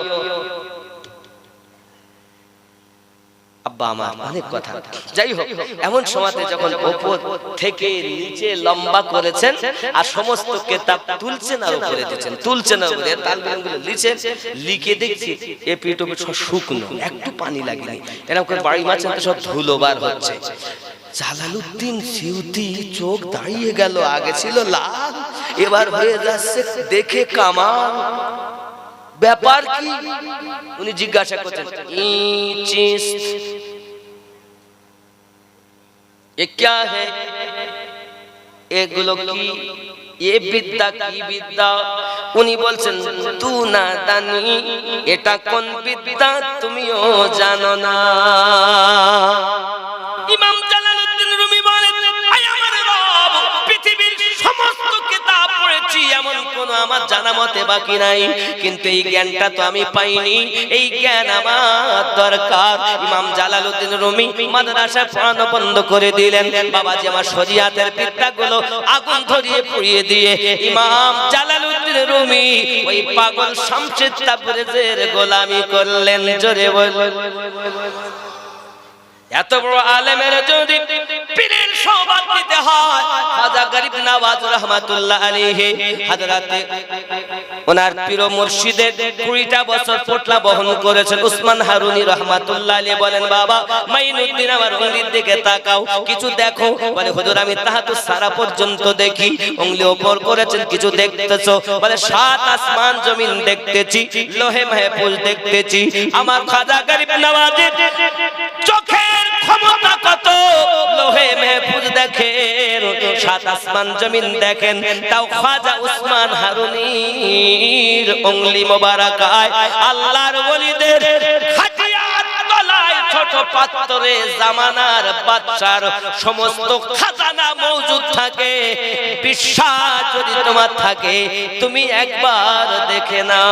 আব্বা আমার অনেক কথা যাই হোক এমন সময়তে যখন উপর থেকে নিচে লম্বা করেছেন আর সমস্ত কিতাব তুলছেন আর উপরে দিচ্ছেন তুলছেন আর উপরে তালবিনগুলো লিখেন লিখে দেখছি এপিটপি সব শুকনো একটু পানি লাগেনি এরকম করে বাড়ি মাছেন তো সব ধুলোবার হচ্ছে জালালউদ্দিন সিউতি চোখ দাঁড়িয়ে গেল আগে ছিল লাল এবার হয়ে যাচ্ছে দেখে কামাল ব্যাপার কি উনি জিজ্ঞাসা করছেন ये क्या है এগুলো কি এ বিদ্যা কি বিদ্যা উনি বলছেন তু না জানি এটা কোন বিদ্যা তুমিও জানো না ইমাম জালালউদ্দিন রুমি বলেন আয় আমার রব পৃথিবীর সমস্ত কিতাব পড়েছি এমন কোন আমার জানা মতে বাকি নাই কিন্তু এই জ্ঞানটা তো আমি পাইনি এই জ্ঞান আমার দরকার ইমাম জালালউদ্দিন রুমি মাদ্রাসা পড়ানো বন্ধ করে দিলেন বাবাজি আমার শরিয়াতের বিদ্যাগুলো আগুন ধরিয়ে পুড়িয়ে দিয়ে ইমাম জালালউদ্দিন রুমি ওই পাগল শামসুদ তাবরেজের গোলামি করলেন জোরে বলেন এত বড় আলেমের যদি পীরের সোহবত নিতে হয় খাজা গরিব নওয়াজ রাহমাতুল্লাহ আলাইহি হযরতে ওনার পীর মুর্শিদের 20টা বছর পোটলা বহন করেছেন উসমান হারুনি রাহমাতুল্লাহ আলাইহি বলেন বাবা মাইনুদ্দিন আমার উঙ্গলির দিকে তাকাও কিছু দেখো বলে হুজুর আমি তাহাতুস সারা পর্যন্ত দেখি উঙ্গলি উপর করেছেন কিছু দেখতেছো বলে সাত আসমান জমিন দেখতেছি লোহে মাহফুজ দেখতেছি আমার খাজা গরিব নওয়াজের চোখে ক্ষমতা কত লোহে মাহফুজ দেখেন সাত আসমান জমিন দেখেন তাও খাজা উসমান হারুনির উঙ্গলি মোবারকায় আল্লাহর ওলিদের খাজিয়াত তলায় ছোট পাত্রে জামানার বাদশার সমস্ত খাজানা বিশ্বাস যদি তোমার থাকে তুমি একবার দেখে না।